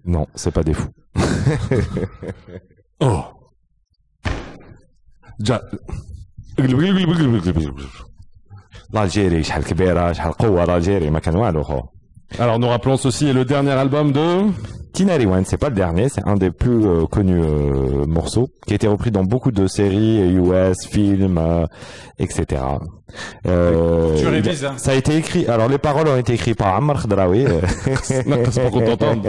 Non, c'est pas des fous. Oh. l'Algérie شحال كبيرة شحال قوة l'Algérie ما كان والو خو. Alors nous rappelons ceci est le dernier album de Tinari One, c'est pas le dernier, c'est un des plus connus morceaux qui a été repris dans beaucoup de séries US, films, etc. Tu révises, hein. Ça a été écrit. Alors les paroles ont été écrites par Ammar Khadraoui. نقص pas qu'on t'entende.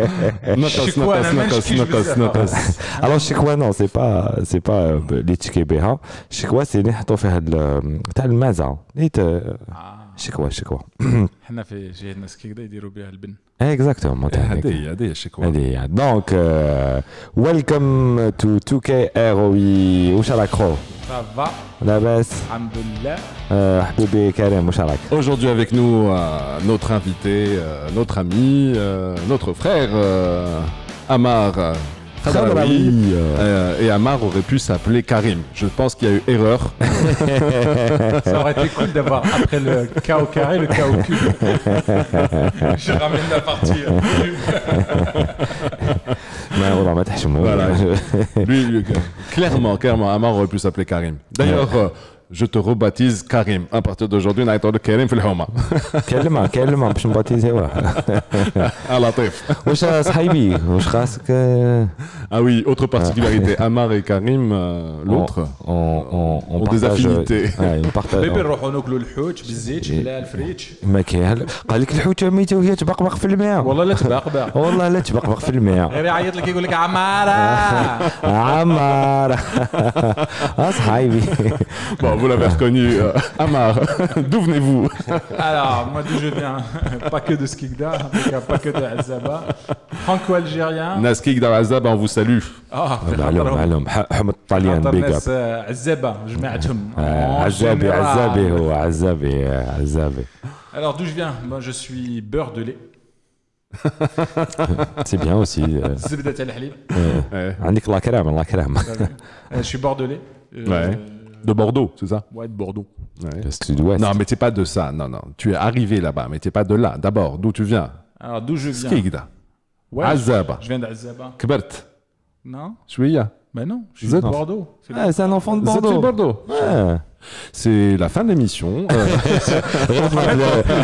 Alors Shikwa non, c'est pas les Tchikebeha. Shikwa c'est نحطوا فيها تاع المازة. نيت شكوى حنا في جهتنا كذا يديروا بها البن. Exactement. هذه شكوى. Donc welcome to 2K ROI. واش راك خو؟ Ça va. لاباس؟ الحمد لله. حبيبي كريم واش راك؟ Aujourd'hui avec nous notre invité, notre ami, notre frère Ammar Khadraoui. Et Ammar aurait pu s'appeler Karim. Je pense qu'il y a eu erreur. Ça aurait été cool d'avoir après le K au carré, le K au cube. Je ramène la partie. ما تحشموا. Voilà. Lui, clairement, Ammar aurait pu s'appeler Karim. D'ailleurs, je te rebaptise Karim. À partir d'aujourd'hui, on a été Karim في الحومة. كلمة باش نباتيزيوه. لطيف. واش صحيبي واش خاصك؟ Ah oui, autre particularité, Ammar et Karim, l'autre, ont des affinités. بيبي نروحوا ناكلوا الحوت بالزيت بلا الفريتش. ما كاين قال لك الحوته ميته وهي تبقبق في الماء. والله لا تبقبق. والله لا تبقبق في الماء. غير يعيط لك يقول لك عمارة. عمار. صحيبي. Bon, vous l'avez reconnu, Ammar, d'où venez-vous? Alors, moi d'où je viens, pas que de Skikda, en tout cas pas que de Azaba, franco-algérien. Naskik d'Al-Azab, on vous salue. معلوم حمد طاليان بيج اب. عزابة جمعتهم. عزابي هو عزابي. Alors d'où je viens? Moi je suis beurre de lait. C'est bien aussi. زبدة الحليب. عندك الله كرام. Je suis bordelais. Ouais. De Bordeaux, c'est ça? Ouais, de Bordeaux. Ouais. Sud-ouest. Non, mais t'es pas de ça. Non. Tu es arrivé là-bas, mais t'es pas de là. D'abord, d'où tu viens? Alors d'où je viens? Skikda. Ouais, Azaba. je viens d'Azaba. كبرت. Non? شوية. Ben non, je suis de Bordeaux. C'est un enfant de Vous êtes de Bordeaux. Bordeaux. Ouais. C'est la fin de l'émission.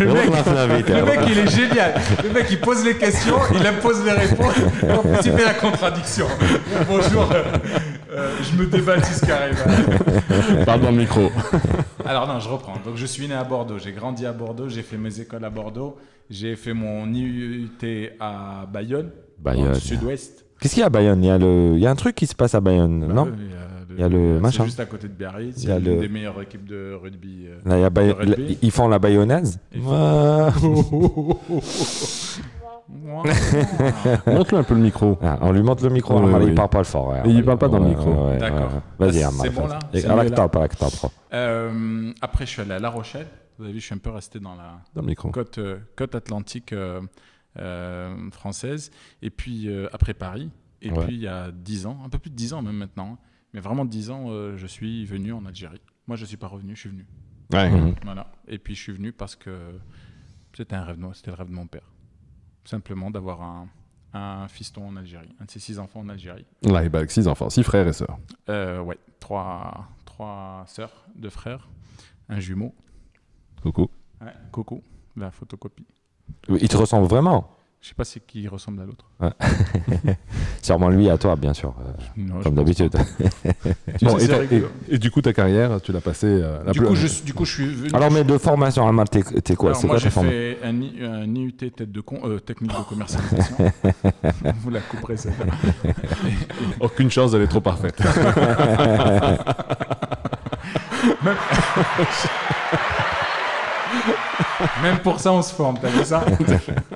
Le mec, il est génial. Le mec, il pose les questions, il impose les réponses. En plus, il fait la contradiction. Bonjour, je me débaptise carrément. Parle dans le micro. Alors non, je reprends. Donc je suis né à Bordeaux, j'ai grandi à Bordeaux, j'ai fait mes écoles à Bordeaux, j'ai fait mon IUT à Bayonne, dans le sud-ouest. Qu'est-ce qu'il y a à Bayonne? Il y a un truc qui se passe à Bayonne, non? Il y a le machin. C'est juste à côté de Biarritz. Il y a une des meilleures équipes de rugby. Là, ils font la bayonnaise. Montre-lui un peu le micro. Ah, on lui montre le micro. Oui, Ammar, oui. il parle pas le fort. Ouais. Il parle pas dans le micro. D'accord. Vas-y, Ammar. C'est bon là? Après, je suis allé à La Rochelle. Vous avez vu, je suis un peu resté dans Dans le micro. côte atlantique française. Et puis après Paris. Et puis il y a 10 ans, un peu plus de 10 ans même maintenant, mais vraiment 10 ans, je suis venu en Algérie. Moi, je ne suis pas revenu, je suis venu. Ouais. Voilà. Et puis je suis venu parce que c'était un rêve, c'était le rêve de mon père. Simplement d'avoir un fiston en Algérie, un de ses 6 enfants en Algérie. Là, il bat avec 6 enfants, 6 frères et sœurs. Ouais, 3 sœurs, 2 frères, un jumeau. Coucou. Ouais, Coco, la photocopie. Il te ressemble vraiment? Je sais pas c'est qui ressemble à l'autre. Ouais. Sûrement lui à toi, bien sûr. Non, comme d'habitude. Bon, et du coup, ta carrière, tu l'as passée du coup, je suis venu. Alors, mais de formation, Ammar, t'es quoi? Alors, moi, j'ai fait un IUT technique de commercialisation. Vous la couperez, celle-là. Aucune chance, elle est trop parfaite. Même pour ça, on se forme, t'as vu ça?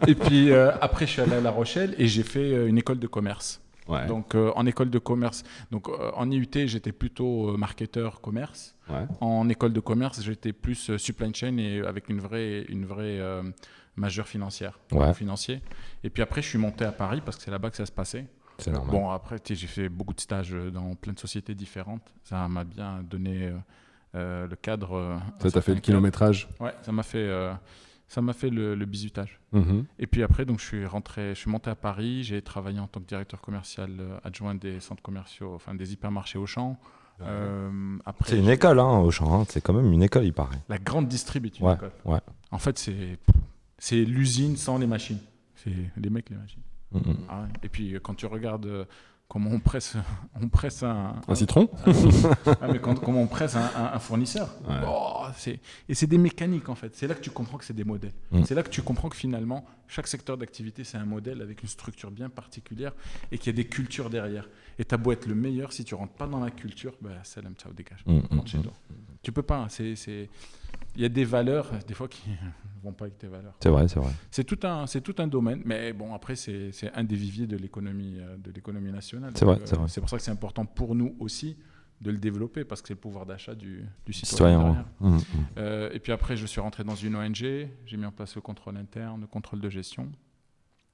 Et puis après, je suis allé à La Rochelle et j'ai fait une école de commerce. Ouais. Donc en école de commerce, donc en IUT, j'étais plutôt marketeur commerce. Ouais. En école de commerce, j'étais plus supply chain et avec une vraie majeure financière, financier. Et puis après, je suis monté à Paris parce que c'est là-bas que ça se passait. C'est normal. Bon, après, j'ai fait beaucoup de stages dans plein de sociétés différentes. Ça m'a bien donné le cadre. Ça t'a fait le kilométrage? Ouais, ça m'a fait. Ça m'a fait le bizutage. Mhm. Et puis après, donc, je suis monté à Paris. J'ai travaillé en tant que directeur commercial adjoint des centres commerciaux, enfin des hypermarchés Auchan. Après, C'est une école, hein, Auchan. Hein. C'est quand même une école, il paraît. La grande distrib est une Ouais, école. ouais. En fait, c'est l'usine sans les machines. C'est les mecs, les machines. Mhm. Ah ouais. Et puis, quand tu regardes comment on presse Un citron. mais comment on presse un fournisseur. Ouais. Oh, et c'est des mécaniques, en fait. C'est là que tu comprends que c'est des modèles. C'est là que tu comprends que finalement, chaque secteur d'activité, c'est un modèle avec une structure bien particulière et qu'il y a des cultures derrière. Et t'as beau être le meilleur, si tu rentres pas dans la culture, salam, ciao, dégage. Rentre chez toi. Tu peux pas. Il y a des valeurs, des fois, qui vont pas avec tes valeurs. C'est vrai, c'est vrai. C'est tout un domaine, mais bon, après, c'est un des viviers de l'économie nationale. C'est vrai, Donc, c'est vrai. C'est pour ça que c'est important pour nous aussi de le développer, parce que c'est le pouvoir d'achat du citoyen. Ouais. Et puis après, je suis rentré dans une ONG, j'ai mis en place le contrôle interne, le contrôle de gestion.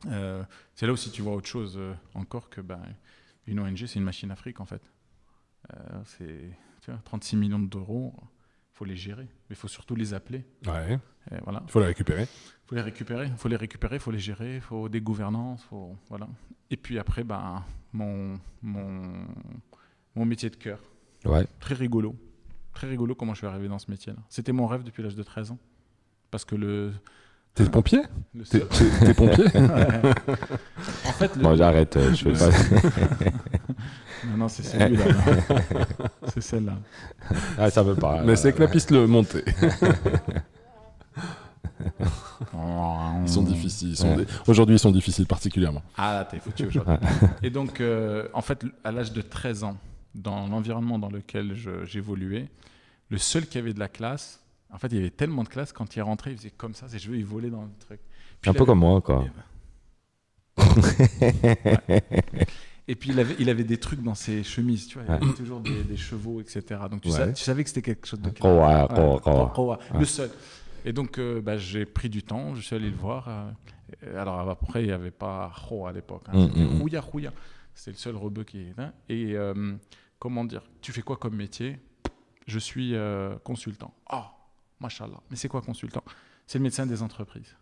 C'est là aussi tu vois autre chose encore que une ONG, c'est une machine à fric, en fait. C'est 36 millions d'euros. Il faut les gérer, mais il faut surtout les appeler. Ouais. Et voilà. Il faut les récupérer. Il faut les récupérer, il faut les gérer, il faut des gouvernances, voilà. Et puis après, mon métier de cœur. Ouais. Très rigolo comment je suis arrivé dans ce métier-là. C'était mon rêve depuis l'âge de 13 ans. Parce que T'es pompier ? T'es pompier ? En fait, Bon, j'arrête, je fais pas. Non, c'est celui-là. C'est celle-là. Ah, ça veut pas. Mais c'est que la piste le montée. Ils sont difficiles. Aujourd'hui, ils sont difficiles particulièrement. Ah là, t'es foutu aujourd'hui. Et donc, en fait, à l'âge de 13 ans, dans l'environnement dans lequel j'évoluais, le seul qui avait de la classe, en fait, il y avait tellement de classe, quand il est rentré, il faisait comme ça, ses cheveux, il volait dans le truc. Puis un peu comme moi, quoi. Ouais. Et puis il avait des trucs dans ses chemises, tu vois, il avait toujours des chevaux, etc. Donc tu savais que c'était quelque chose de le seul. Et donc j'ai pris du temps, je suis allé le voir. Alors après il n'y avait pas Ro à l'époque, c'était Rouya. C'était le seul rebeu qui est là. Et comment dire, tu fais quoi comme métier ? Je suis consultant. Oh, machallah. Mais c'est quoi consultant ? C'est le médecin des entreprises.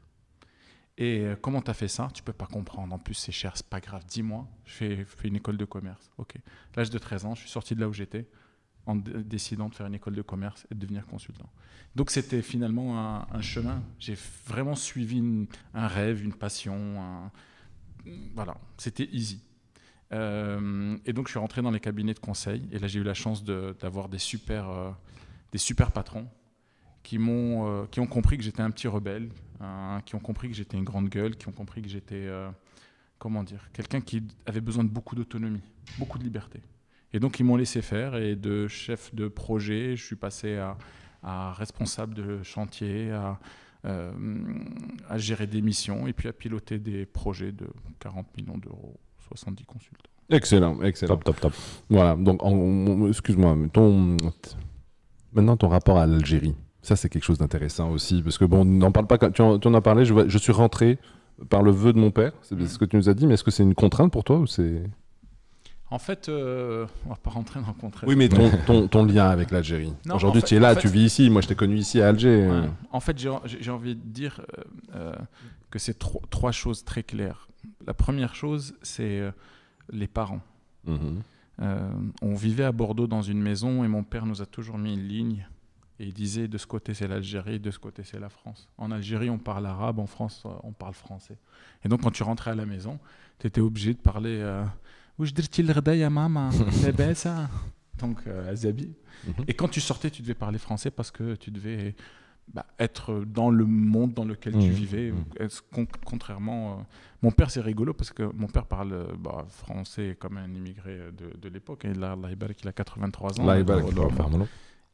Et comment tu as fait ça ? Tu peux pas comprendre. En plus, c'est cher, c'est pas grave. Dis-moi, je fais une école de commerce. Ok. À l'âge de 13 ans, je suis sorti de là où j'étais en décidant de faire une école de commerce et de devenir consultant. Donc, c'était finalement un chemin. J'ai vraiment suivi un rêve, une passion. Voilà, c'était easy. Et donc, je suis rentré dans les cabinets de conseil. Et là, j'ai eu la chance d'avoir des super patrons qui ont compris que j'étais un petit rebelle, qui ont compris que j'étais une grande gueule, qui ont compris que j'étais, quelqu'un qui avait besoin de beaucoup d'autonomie, beaucoup de liberté. Et donc, ils m'ont laissé faire, et de chef de projet, je suis passé à responsable de chantier, à gérer des missions, et puis à piloter des projets de 40 millions d'euros, 70 consultants. Excellent. Top. Voilà, donc, excuse-moi, maintenant ton rapport à l'Algérie. Ça, c'est quelque chose d'intéressant aussi, parce que bon, on n'en parle pas. Tu en as parlé. Je suis rentré par le vœu de mon père. C'est ce que tu nous as dit, mais est-ce que c'est une contrainte pour toi ou c'est... En fait, on va pas rentrer dans le contrainte. Oui, mais ton lien avec l'Algérie. Aujourd'hui, tu es là, tu vis ici. Moi, je t'ai connu ici à Alger. Ouais. En fait, j'ai envie de dire que c'est trois choses très claires. La première chose, c'est les parents. On vivait à Bordeaux dans une maison et mon père nous a toujours mis une ligne. Et il disait, de ce côté c'est l'Algérie, de ce côté c'est la France. En Algérie on parle arabe, en France on parle français. Et donc quand tu rentrais à la maison, tu étais obligé de parler donc Azabi. Et quand tu sortais, tu devais parler français parce que tu devais être dans le monde dans lequel tu vivais. Contrairement... mon père, c'est rigolo parce que mon père parle français comme un immigré de l'époque. Il a 83 ans.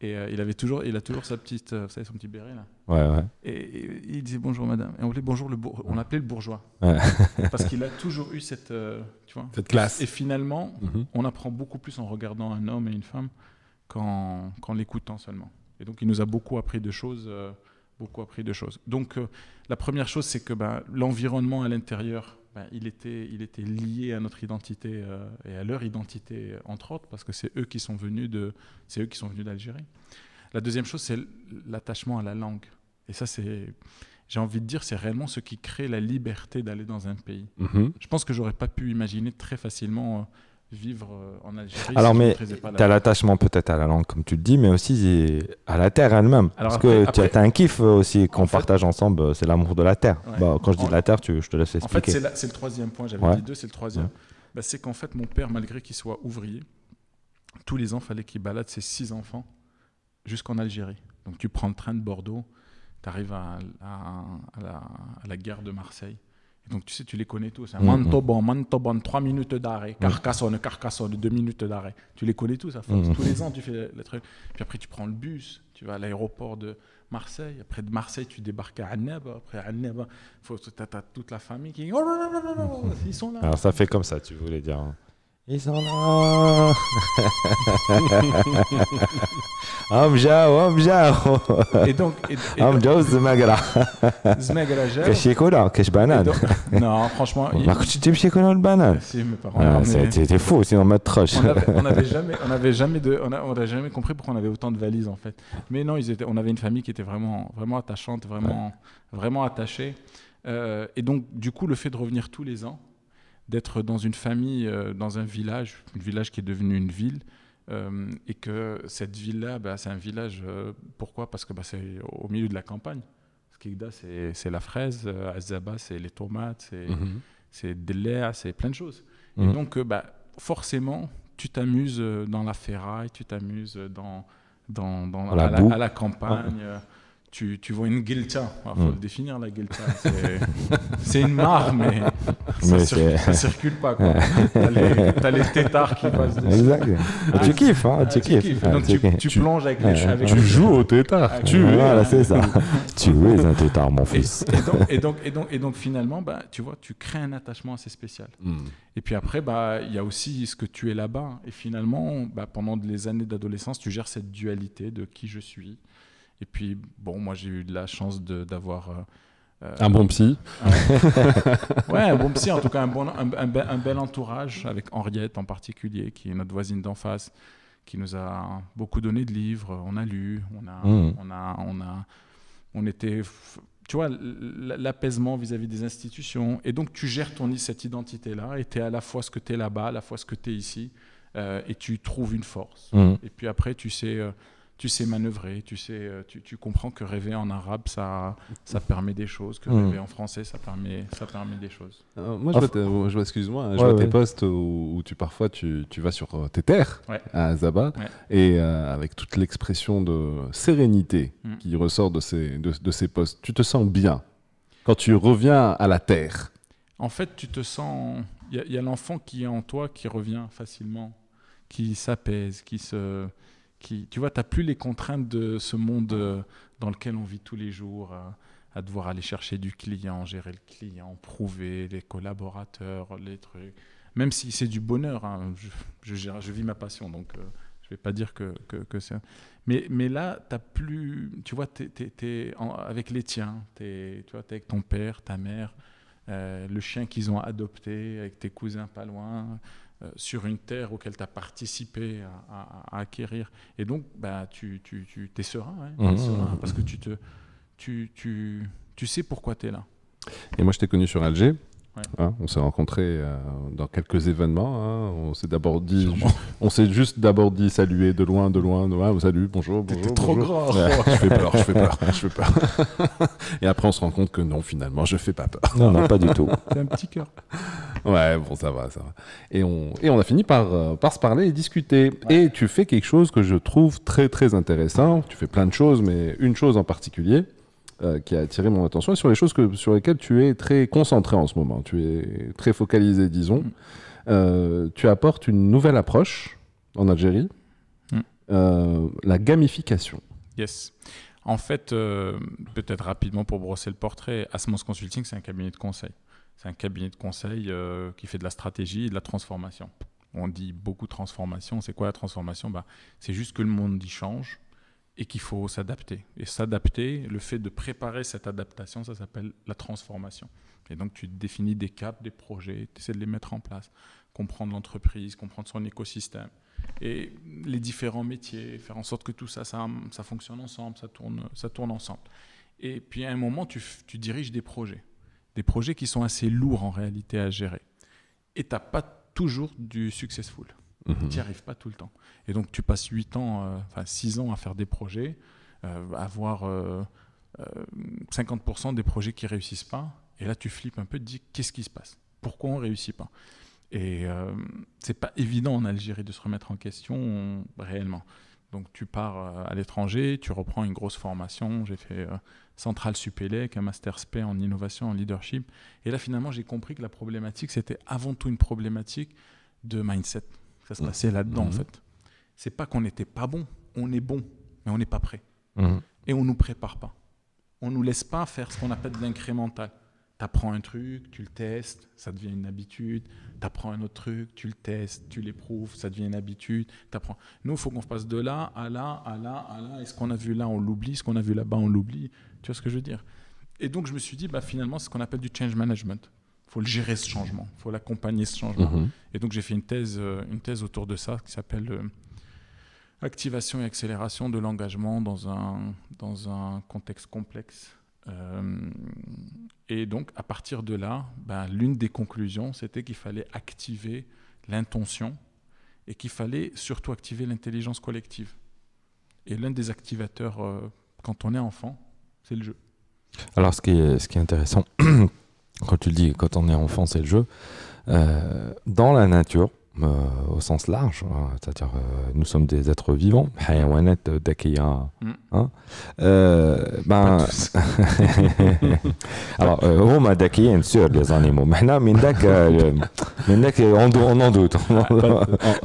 Et il a toujours sa petite, vous savez, son petit béret là. Ouais. Et il disait bonjour madame. Et on l'appelait le bourgeois. Ouais. Parce qu'il a toujours eu cette classe. Et finalement, on apprend beaucoup plus en regardant un homme et une femme qu'en l'écoutant seulement. Et donc il nous a beaucoup appris de choses. Donc la première chose, c'est que l'environnement à l'intérieur, il était lié à notre identité et à leur identité entre autres, parce que c'est eux qui sont venus d'Algérie. La deuxième chose, c'est l'attachement à la langue. Et ça, c'est j'ai envie de dire, c'est réellement ce qui crée la liberté d'aller dans un pays. Je pense que j'aurais pas pu imaginer très facilement vivre en Algérie. Alors, mais tu as l'attachement peut-être à la langue, comme tu le dis, mais aussi à la terre elle-même. Parce que tu as un kiff aussi qu'on partage ensemble, c'est l'amour de la terre. Ouais. Bah, quand je dis de la terre, je te laisse expliquer. En fait, c'est le troisième point. J'avais dit 2, c'est le troisième. Bah, c'est qu'en fait, mon père, malgré qu'il soit ouvrier, tous les ans, il fallait qu'il balade ses 6 enfants jusqu'en Algérie. Donc, tu prends le train de Bordeaux, tu arrives à la gare de Marseille. Et donc, tu sais, tu les connais tous. Hein. Montauban, 3 minutes d'arrêt. Carcassonne, 2 minutes d'arrêt. Tu les connais tous à force. Tous les ans, tu fais le truc. Puis après, tu prends le bus, tu vas à l'aéroport de Marseille. Après de Marseille, tu débarques à Annaba. Après Annaba, tu as toute la famille qui... Ils sont là. Alors, ça fait comme ça, tu voulais dire. Ils sont là. Et donc Zmegra Keshikola, Keshbanan. Non, franchement. Tu me chicoles le banane. Si, mes parents. C'était fou, sinon on m'a troche. On n'avait jamais compris pourquoi on avait autant de valises en fait. Mais non, on avait une famille qui était vraiment attachante, vraiment attachée. Et donc, du coup, le fait de revenir tous les ans, d'être dans une famille, dans un village qui est devenu une ville, et que cette ville-là, c'est un village, pourquoi ? Parce que c'est au milieu de la campagne. Skikda, c'est la fraise, Azaba, c'est les tomates, c'est Deléa, c'est plein de choses. Et donc, forcément, tu t'amuses dans la ferraille, tu t'amuses à la campagne. Tu vois une guilta, il faut le définir la guilta, c'est une mare, mais ça circule pas. T'as les tétards qui passent dessus. Exact. Tu kiffes, hein, tu kiffes. Donc tu plonges avec les... Tu joues au tétard. Voilà, c'est ça. Tu es un tétard, mon fils. Et donc finalement, tu vois, tu crées un attachement assez spécial. Et puis après, il y a aussi ce que tu es là-bas. Et finalement, pendant les années d'adolescence, tu gères cette dualité de qui je suis. Et puis, moi, j'ai eu de la chance d'avoir... un bon psy. Un bon psy, en tout cas, un bel entourage, avec Henriette en particulier, qui est notre voisine d'en face, qui nous a beaucoup donné de livres. On a lu, on était... Tu vois, l'apaisement vis-à-vis des institutions. Et donc, tu gères cette identité-là, et tu es à la fois ce que tu es là-bas, à la fois ce que tu es ici, et tu trouves une force. Et puis après, tu sais manœuvrer, tu comprends que rêver en arabe, ça permet des choses, que rêver en français, ça permet des choses. Moi, je vois tes posts où parfois tu vas sur tes terres à Azaba, et avec toute l'expression de sérénité qui ressort de ces posts, tu te sens bien quand tu reviens à la terre. En fait, tu te sens... Il y a l'enfant qui est en toi qui revient facilement, qui s'apaise, tu vois, tu n'as plus les contraintes de ce monde dans lequel on vit tous les jours, à devoir aller chercher du client, gérer le client, prouver les collaborateurs, les trucs. Même si c'est du bonheur, hein, je vis ma passion, donc je ne vais pas dire que c'est... Mais là, tu n'as plus... Tu vois, tu es avec les tiens, tu vois, t'es avec ton père, ta mère, le chien qu'ils ont adopté, avec tes cousins pas loin... sur une terre auquel tu as participé à acquérir. Et donc, tu es serein, serein parce que tu sais pourquoi tu es là. Et moi, je t'ai connu sur Alger. On s'est rencontrés dans quelques événements. On s'est juste d'abord dit saluer de loin. Salut, bonjour. T'étais trop grand. Je fais peur. Et après, on se rend compte que non, finalement, je fais pas peur. Non, pas du tout. C'est un petit cœur. Ouais, bon, ça va. Et on a fini par se parler et discuter. Ouais. Et tu fais quelque chose que je trouve très, très intéressant. Tu fais plein de choses, mais une chose en particulier qui a attiré mon attention, sur les choses sur lesquelles tu es très concentré en ce moment. Tu es très focalisé, disons. Tu apportes une nouvelle approche en Algérie, la gamification. Yes. En fait, peut-être rapidement pour brosser le portrait, Asmos Consulting, c'est un cabinet de conseil. C'est un cabinet de conseil qui fait de la stratégie et de la transformation. On dit beaucoup de transformation. C'est quoi la transformation ? C'est juste que le monde y change et qu'il faut s'adapter. Et s'adapter, le fait de préparer cette adaptation, ça s'appelle la transformation. Et donc, tu définis des caps, des projets, tu essaies de les mettre en place, comprendre l'entreprise, comprendre son écosystème et les différents métiers, faire en sorte que tout ça fonctionne ensemble, ça tourne ensemble. Et puis à un moment, tu diriges des projets qui sont assez lourds en réalité à gérer. Et tu n'as pas toujours du successful. Tu n'y arrives pas tout le temps. Et donc tu passes 6 ans à faire des projets, avoir 50% des projets qui ne réussissent pas. Et là, tu flippes un peu, tu te dis qu'est-ce qui se passe? Pourquoi on ne réussit pas? Et c'est pas évident en Algérie de se remettre en question réellement. Donc tu pars à l'étranger, tu reprends une grosse formation. J'ai fait Centrale Supélec, un master spé en innovation, en leadership. Et là finalement j'ai compris que la problématique c'était avant tout une problématique de mindset. Ça se passait là-dedans en fait. C'est pas qu'on n'était pas bon, on est bon, mais on n'est pas prêt. Et on nous prépare pas. On nous laisse pas faire ce qu'on appelle de l'incrémental. Tu apprends un truc, tu le testes, ça devient une habitude. Tu apprends un autre truc, tu le testes, tu l'éprouves, ça devient une habitude. Nous, il faut qu'on passe de là à là, à là, à là. Et ce qu'on a vu là, on l'oublie. Ce qu'on a vu là-bas, on l'oublie. Tu vois ce que je veux dire? Et donc, je me suis dit, finalement, c'est ce qu'on appelle du change management. Il faut le gérer, ce changement. Il faut l'accompagner, ce changement. Et donc, j'ai fait une thèse autour de ça qui s'appelle Activation et accélération de l'engagement dans un contexte complexe. Et donc, à partir de là, l'une des conclusions, c'était qu'il fallait activer l'intention et qu'il fallait surtout activer l'intelligence collective. Et l'un des activateurs, quand on est enfant, c'est le jeu. Alors, ce qui est intéressant, quand tu le dis, quand on est enfant, c'est le jeu. Dans la nature, au sens large, c'est-à-dire nous sommes des êtres vivants, حيوانات ذكية, hein, alors هما ذكيين sûr les animaux, mais حنا من ذاك on en doute.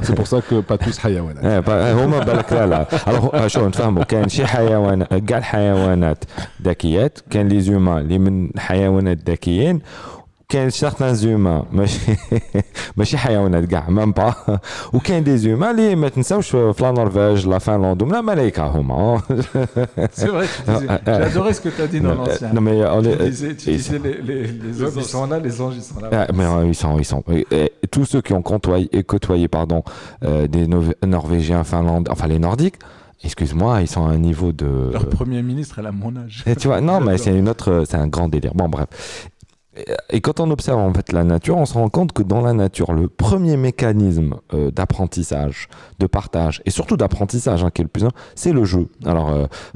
C'est pour ça que pas tous حيوانات. هما بالك لا alors شو نفهموا كاين شي حيوان كاع الحيوانات ذكيات كاين لي زوما اللي من حيوانات ذكيين كاين certains humains ماشي حيوانات كاع مام با وكاين دي زوما اللي ما تنساوش في لا نورفيج لا فنلند ولا ملايكه هما. C'est vrai, j'ai adoré ce que tu as dit dans l'ancien. Non mais tu disais les hommes ils sont là, les anges ils sont là. Mais ils sont et tous ceux qui ont côtoyé des Norvégiens, Finlandais, enfin les Nordiques. Excuse-moi, ils sont à un niveau de. Leur premier ministre, elle a mon âge. Et tu vois, non, mais c'est un grand délire. Bon, bref. Et quand on observe en fait la nature, on se rend compte que dans la nature, le premier mécanisme d'apprentissage, de partage et surtout d'apprentissage, qui est le plus important, c'est le jeu. Alors,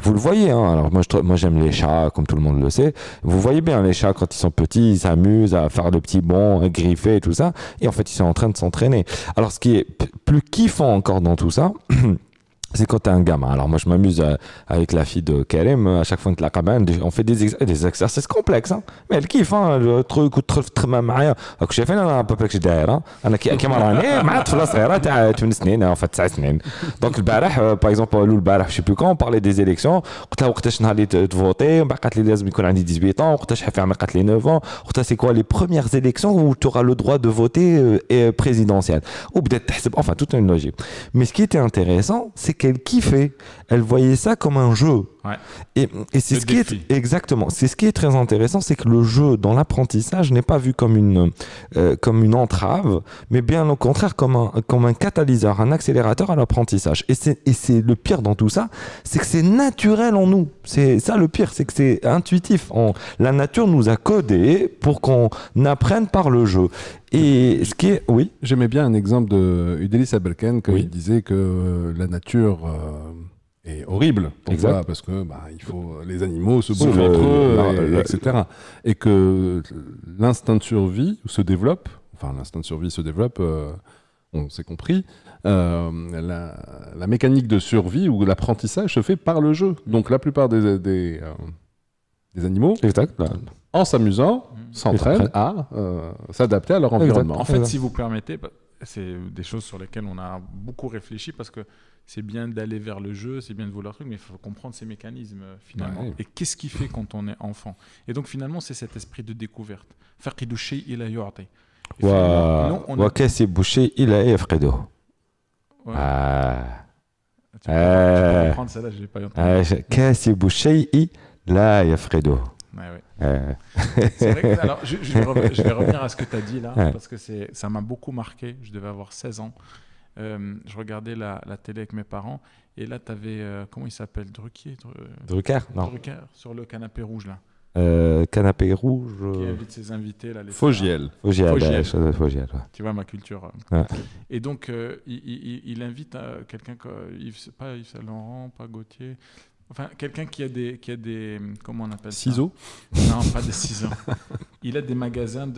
vous le voyez, alors moi j'aime les chats, comme tout le monde le sait. Vous voyez bien les chats quand ils sont petits, ils s'amusent à faire le petit bond, à griffer et tout ça. Et en fait, ils sont en train de s'entraîner. Alors, ce qui est plus kiffant encore dans tout ça, c'est quand t'es un gamin. Alors moi je m'amuse avec la fille de Karim, à chaque fois que la cabane, on fait des exercices complexes, hein. Mais elle kiffe, hein, le truc تخدم معايا راك شايفين انا باباك دايره انا كيما راني مع طفله صغيره تاع 8 سنين او 9 سنين. دونك البارح باغ اكزومبل البارح je sais plus quand on parlait des élections قلت لها وقتاش نهار اللي تفوتي ومن بعد قالت لي لازم يكون عندي 18 ans وقتاش حفي عمري قالت لي 9 ans قلت لها c'est quoi les premières élections où tu auras le droit de voter présidentielle وبدات تحسب enfin toute une logique. Mais ce qui était intéressant c'est qu'elle kiffait, elle voyait ça comme un jeu. Ouais. Et c'est ce qui est exactement, c'est ce qui est très intéressant, c'est que le jeu dans l'apprentissage n'est pas vu comme une entrave, mais bien au contraire comme un catalyseur, un accélérateur à l'apprentissage. Et c'est le pire dans tout ça, c'est que c'est naturel en nous. C'est ça le pire, c'est que c'est intuitif. La nature nous a codé pour qu'on apprenne par le jeu. Et ce qui est, oui. J'aimais bien un exemple de Udélis Abelken, il disait que la nature est horrible. Pourquoi ? Parce que il faut les animaux se bouffent entre eux, etc. Et que l'instinct de survie se développe. Enfin, l'instinct de survie se développe. On s'est compris. La mécanique de survie ou l'apprentissage se fait par le jeu. Donc la plupart des animaux. Exact. En s'amusant, s'entraînent à s'adapter à leur environnement. En fait, si vous permettez, c'est des choses sur lesquelles on a beaucoup réfléchi parce que c'est bien d'aller vers le jeu, c'est bien de vouloir truc, mais il faut comprendre ces mécanismes finalement. Ouais. Et qu'est-ce qui fait quand on est enfant ? Et donc finalement, c'est cet esprit de découverte. فقد الشيء لا يعطي. وكاسب الشيء لا يفقده. Tu peux comprendre celle-là, je l'ai pas entendu. كاسب الشيء لا يفقده. C'est vrai que, alors, je vais revenir à ce que tu as dit là, parce que ça m'a beaucoup marqué. Je devais avoir 16 ans. Je regardais la télé avec mes parents Et là, tu avais, comment il s'appelle, Drucker, non. Drucker, sur le canapé rouge, là. Canapé rouge. Qui invite ses invités, là. Fogiel. Fogiel. Tu vois ma culture. Ouais. Et donc, il invite quelqu'un, pas Yves Saint Laurent, pas Gauthier. Enfin, quelqu'un qui a des comment on appelle ciseaux? Ça? Non, pas des ciseaux. Il a des magasins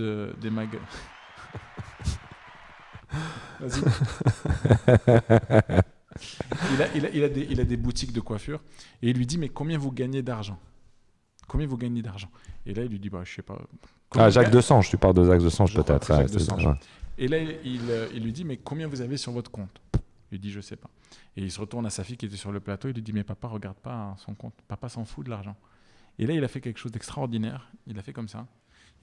Vas-y. Il a des boutiques de coiffure et il lui dit mais combien vous gagnez d'argent? Combien vous gagnez d'argent? Et là il lui dit bah je sais pas. Jacques Desange, tu parles de Jacques Desange peut-être. Jacques Desange. Ouais. Et là il lui dit mais combien vous avez sur votre compte? Il lui dit je sais pas. Et il se retourne à sa fille qui était sur le plateau, il lui dit mais papa regarde pas son compte, papa s'en fout de l'argent. Et là il a fait quelque chose d'extraordinaire, il a fait comme ça,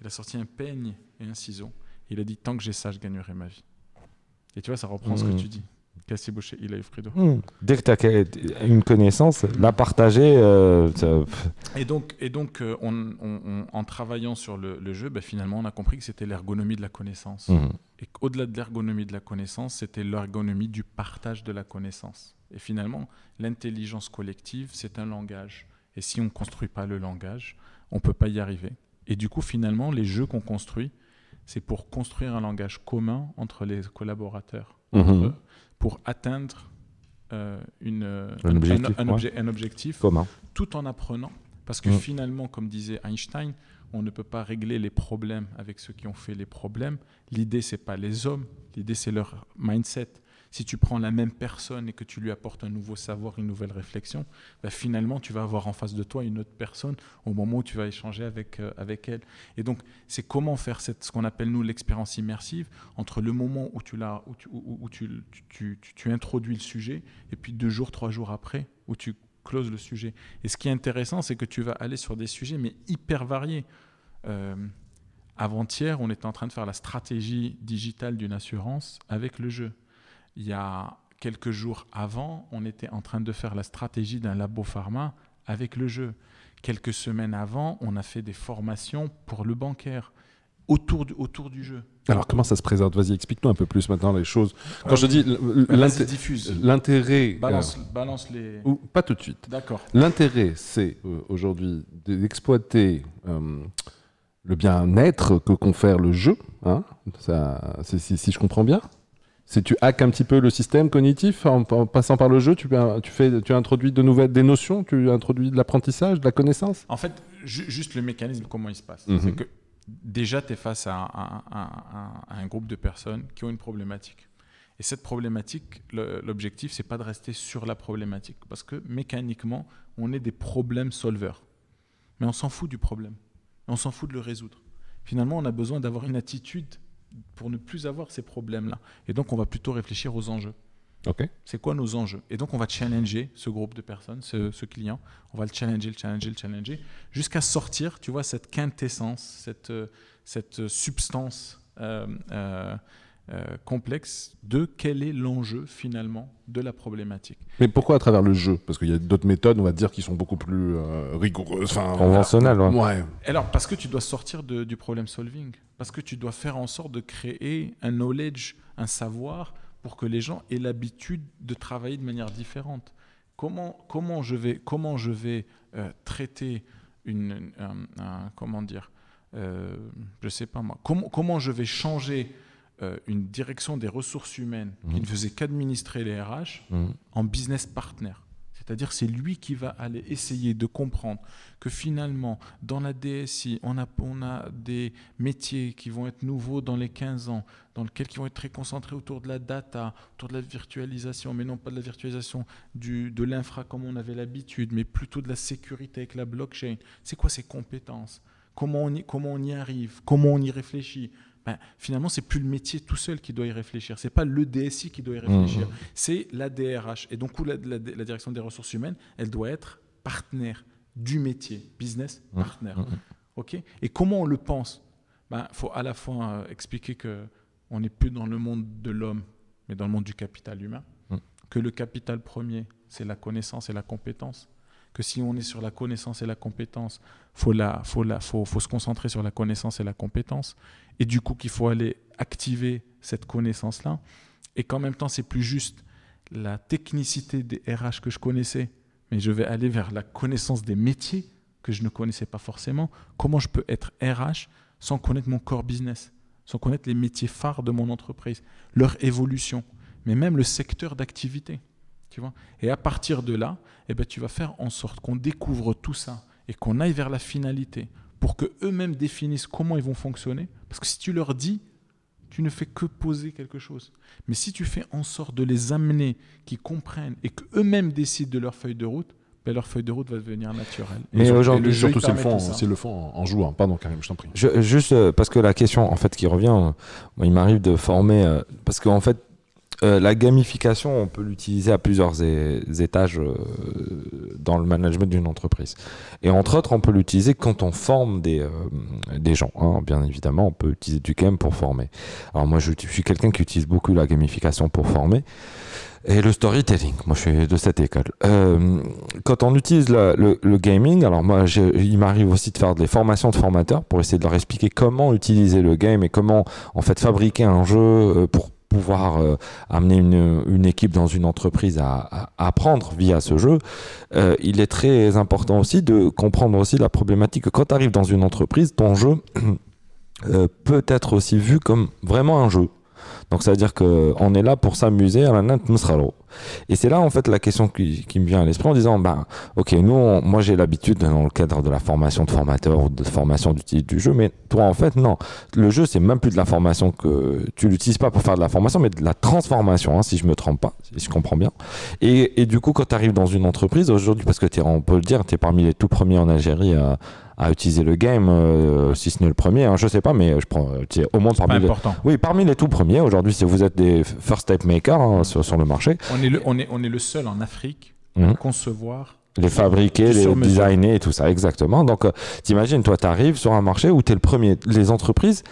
il a sorti un peigne et un ciseau, et il a dit tant que j'ai ça je gagnerai ma vie. Et tu vois ça reprend ce que tu dis. Cassie Boucher, il a eu Fredo. Dès que tu as une connaissance, la partager. Et donc en travaillant sur le jeu, finalement, on a compris que c'était l'ergonomie de la connaissance. Et qu'au-delà de l'ergonomie de la connaissance, c'était l'ergonomie du partage de la connaissance. Et finalement, l'intelligence collective, c'est un langage. Et si on ne construit pas le langage, on ne peut pas y arriver. Et du coup, finalement, les jeux qu'on construit, c'est pour construire un langage commun entre les collaborateurs. Pour atteindre un objectif commun, tout en apprenant. Parce que finalement, comme disait Einstein, on ne peut pas régler les problèmes avec ceux qui ont fait les problèmes. L'idée, ce n'est pas les hommes, l'idée, c'est leur mindset. Si tu prends la même personne et que tu lui apportes un nouveau savoir, une nouvelle réflexion, finalement, tu vas avoir en face de toi une autre personne au moment où tu vas échanger avec elle. Et donc, c'est comment faire ce qu'on appelle, nous, l'expérience immersive entre le moment où tu introduis le sujet et puis 2 jours, 3 jours après, où tu closes le sujet. Et ce qui est intéressant, c'est que tu vas aller sur des sujets, mais hyper variés. Avant-hier, on était en train de faire la stratégie digitale d'une assurance avec le jeu. Il y a quelques jours avant, on était en train de faire la stratégie d'un labo pharma avec le jeu. Quelques semaines avant, on a fait des formations pour le bancaire autour du jeu. Alors, comment ça se présente? Vas-y, explique-nous un peu plus maintenant les choses. Quand je dis l'intérêt... Balance les... Ou, pas tout de suite. D'accord. L'intérêt, c'est aujourd'hui d'exploiter le bien-être que confère le jeu. Hein, si je comprends bien. Tu hackes un petit peu le système cognitif en passant par le jeu, tu introduis des notions, tu introduis de l'apprentissage, de la connaissance. En fait, juste le mécanisme, comment il se passe. C'est que déjà, tu es face à un groupe de personnes qui ont une problématique. Et cette problématique, l'objectif, c'est pas de rester sur la problématique. Parce que mécaniquement, on est des problème solvers. Mais on s'en fout du problème. On s'en fout de le résoudre. Finalement, on a besoin d'avoir une attitude pour ne plus avoir ces problèmes-là. Et donc, on va plutôt réfléchir aux enjeux. Okay. C'est quoi nos enjeux? Et donc, on va challenger ce groupe de personnes, ce client. On va le challenger, jusqu'à sortir, tu vois, cette quintessence, cette substance complexe de quel est l'enjeu, finalement, de la problématique. Mais pourquoi à travers le jeu? Parce qu'il y a d'autres méthodes, on va dire, qui sont beaucoup plus rigoureuses. Conventionnelles. Ouais. Alors, parce que tu dois sortir du problem solving. Parce que tu dois faire en sorte de créer un knowledge, un savoir, pour que les gens aient l'habitude de travailler de manière différente. Comment je vais traiter je sais pas moi, comment je vais changer une direction des ressources humaines qui ne faisait qu'administrer les RH en business partner. C'est-à-dire c'est lui qui va aller essayer de comprendre que finalement, dans la DSI, on a des métiers qui vont être nouveaux dans les 15 ans, dans lesquels qui vont être très concentrés autour de la data, autour de la virtualisation, mais non pas de la virtualisation de l'infra comme on avait l'habitude, mais plutôt de la sécurité avec la blockchain. C'est quoi ces compétences? Comment on y arrive? Comment on y réfléchit? Finalement, c'est plus le métier tout seul qui doit y réfléchir. C'est pas le DSI qui doit y réfléchir. C'est la DRH. Et donc, la direction des ressources humaines, elle doit être partenaire du métier, business partner. Okay? Et comment on le pense? Faut à la fois expliquer qu'on n'est plus dans le monde de l'homme, mais dans le monde du capital humain. Que le capital premier, c'est la connaissance et la compétence. Que si on est sur la connaissance et la compétence, faut se concentrer sur la connaissance et la compétence, et du coup qu'il faut aller activer cette connaissance-là, et qu'en même temps c'est plus juste la technicité des RH que je connaissais, mais je vais aller vers la connaissance des métiers que je ne connaissais pas forcément. Comment je peux être RH sans connaître mon core business, sans connaître les métiers phares de mon entreprise, leur évolution, mais même le secteur d'activité. Tu vois ? Et à partir de là, eh ben, tu vas faire en sorte qu'on découvre tout ça et qu'on aille vers la finalité pour qu'eux-mêmes définissent comment ils vont fonctionner. Parce que si tu leur dis, tu ne fais que poser quelque chose. Mais si tu fais en sorte de les amener, qu'ils comprennent et qu'eux-mêmes décident de leur feuille de route, ben leur feuille de route va devenir naturelle. Mais aujourd'hui, surtout, c'est le fond en jouant. Pardon, Karim, je t'en prie. Juste parce que la question en fait, qui revient, moi, il m'arrive de former, parce qu'en fait, la gamification, on peut l'utiliser à plusieurs étages dans le management d'une entreprise. Et entre autres, on peut l'utiliser quand on forme des gens. Hein. Bien évidemment, on peut utiliser du game pour former. Alors moi, je suis quelqu'un qui utilise beaucoup la gamification pour former. Et le storytelling, moi je suis de cette école. Quand on utilise le gaming, alors moi il m'arrive aussi de faire des formations de formateurs pour essayer de leur expliquer comment utiliser le game et comment en fait fabriquer un jeu pour pouvoir amener une équipe dans une entreprise à apprendre via ce jeu. Il est très important aussi de comprendre aussi la problématique que quand tu arrives dans une entreprise, ton jeu peut être aussi vu comme vraiment un jeu. Donc ça veut dire qu'on est là pour s'amuser à la nat Msralo. Et c'est là en fait la question qui me vient à l'esprit en disant ok, moi j'ai l'habitude dans le cadre de la formation de formateur ou de formation du jeu, mais toi en fait non, le jeu c'est même plus de la formation, que tu l'utilises pas pour faire de la formation mais de la transformation, hein, si je me trompe pas, si je comprends bien. Et du coup quand tu arrives dans une entreprise aujourd'hui, parce que on peut le dire, tu es parmi les tout premiers en Algérie à utiliser le game, si ce n'est le premier, hein, je sais pas, mais je prends au moins parmi les tout premiers aujourd'hui. Si vous êtes des first step makers hein, sur le marché, on est le seul en Afrique à concevoir, les fabriquer, les designer et tout ça, exactement. Donc t'imagines, toi t'arrives sur un marché où t'es le premier. Les entreprises,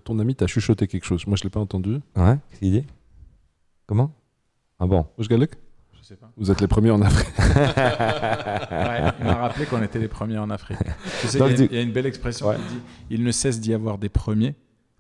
ton ami t'a chuchoté quelque chose, moi je l'ai pas entendu. Ouais, qu'est-ce qu'il dit? Comment? Ah bon? Je sais pas. Vous êtes les premiers en Afrique. Ouais, il m'a rappelé qu'on était les premiers en Afrique. Tu sais, il y a une belle expression qui dit « Il ne cesse d'y avoir des premiers,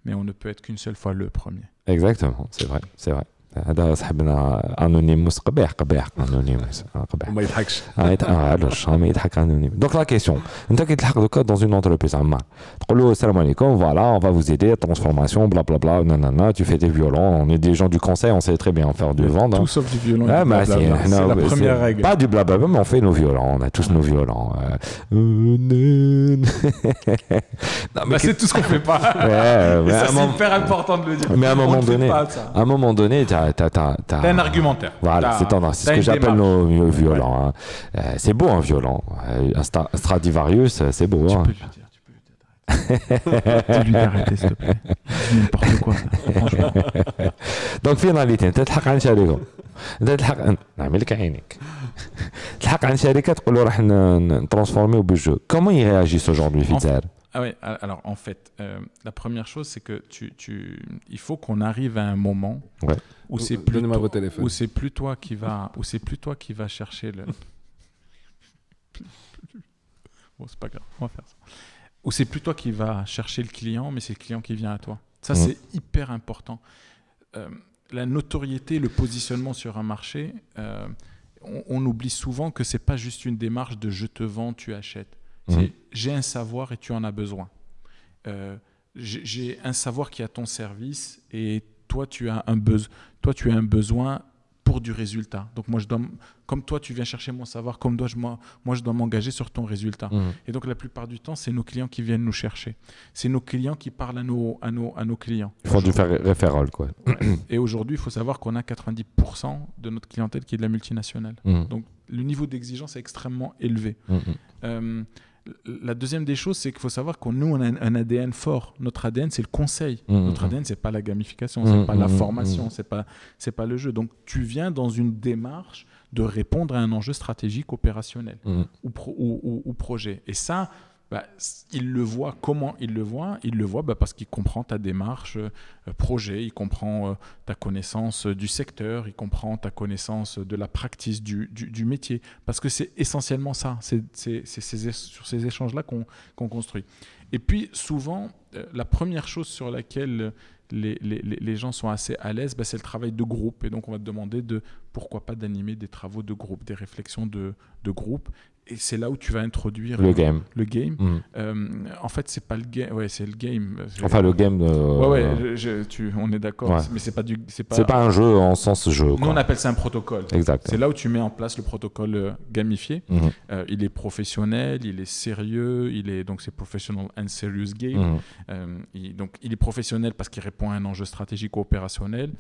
mais on ne peut être qu'une seule fois le premier ». Exactement, c'est vrai, c'est vrai. هذا صاحبنا انونيموس قبيح انونيموس قبيح وما يضحكش علاش ما يضحك انونيموس. Donc la question, انت كي تلحق دوكا dans une entreprise عمار تقول له السلام عليكم, voilà, on va vous aider, transformation, blablabla, nanana, tu fais des violons, on est des gens du conseil, on sait très bien faire du vendre. Tout sauf du violon. C'est la première règle. Pas du blablabla, mais on fait nos violons, on a tous nos violons. C'est tout ce qu'on fait pas. C'est hyper important de le dire. Mais à un moment donné, t'as un argumentaire. Voilà, c'est ce que j'appelle nos violons. Hein. C'est beau un violon. Un Stradivarius, c'est beau. Tu peux lui dire. Dis-lui d'arrêter, s'il te plaît. N'importe quoi, franchement. Donc, finalité, تلحق عن شركة. نعمل لك عينك. تلحق عن شركة تقول له راح نترانسفورميو بالجو. Comment ils réagissent aujourd'hui, Fitzer? Ah oui, alors en fait, la première chose, c'est que il faut qu'on arrive à un moment où c'est plus toi qui va chercher le. Bon, c'est pas grave, on va faire ça. Ou c'est plus toi qui va chercher le client, mais c'est le client qui vient à toi. Ça, c'est hyper important. La notoriété, le positionnement sur un marché, on oublie souvent que c'est pas juste une démarche de je te vends, tu achètes. J'ai un savoir et tu en as besoin. J'ai un savoir qui est à ton service et toi tu as un besoin pour du résultat. Donc moi comme toi tu viens chercher mon savoir, comme moi je dois m'engager sur ton résultat. Et donc la plupart du temps c'est nos clients qui viennent nous chercher. C'est nos clients qui parlent à nos clients. Il faut du référent quoi. Et aujourd'hui il faut savoir qu'on a 90% de notre clientèle qui est de la multinationale. Donc le niveau d'exigence est extrêmement élevé. La deuxième des choses, c'est qu'il faut savoir qu'on a un ADN fort. Notre ADN, c'est le conseil. Notre ADN, c'est pas la gamification, c'est pas la formation, c'est pas le jeu. Donc, tu viens dans une démarche de répondre à un enjeu stratégique opérationnel ou projet. Et ça, il le voit. Comment il le voit? Il le voit parce qu'il comprend ta démarche projet, il comprend ta connaissance du secteur, il comprend ta connaissance de la practice du métier. Parce que c'est essentiellement ça. C'est sur ces échanges-là qu'on construit. Et puis, souvent, la première chose sur laquelle les gens sont assez à l'aise, c'est le travail de groupe. Et donc, on va te demander pourquoi pas d'animer des travaux de groupe, des réflexions de groupe. Et c'est là où tu vas introduire le game. En fait, c'est pas le game. Ouais, c'est le game. Enfin, le game. On est d'accord. Ouais. Mais c'est pas un jeu en sens jeu. Nous, on appelle ça un protocole. Exact. C'est là où tu mets en place le protocole gamifié. Il est professionnel, il est sérieux, donc c'est professional and serious game. Donc, il est professionnel parce qu'il répond à un enjeu stratégique ou opérationnel.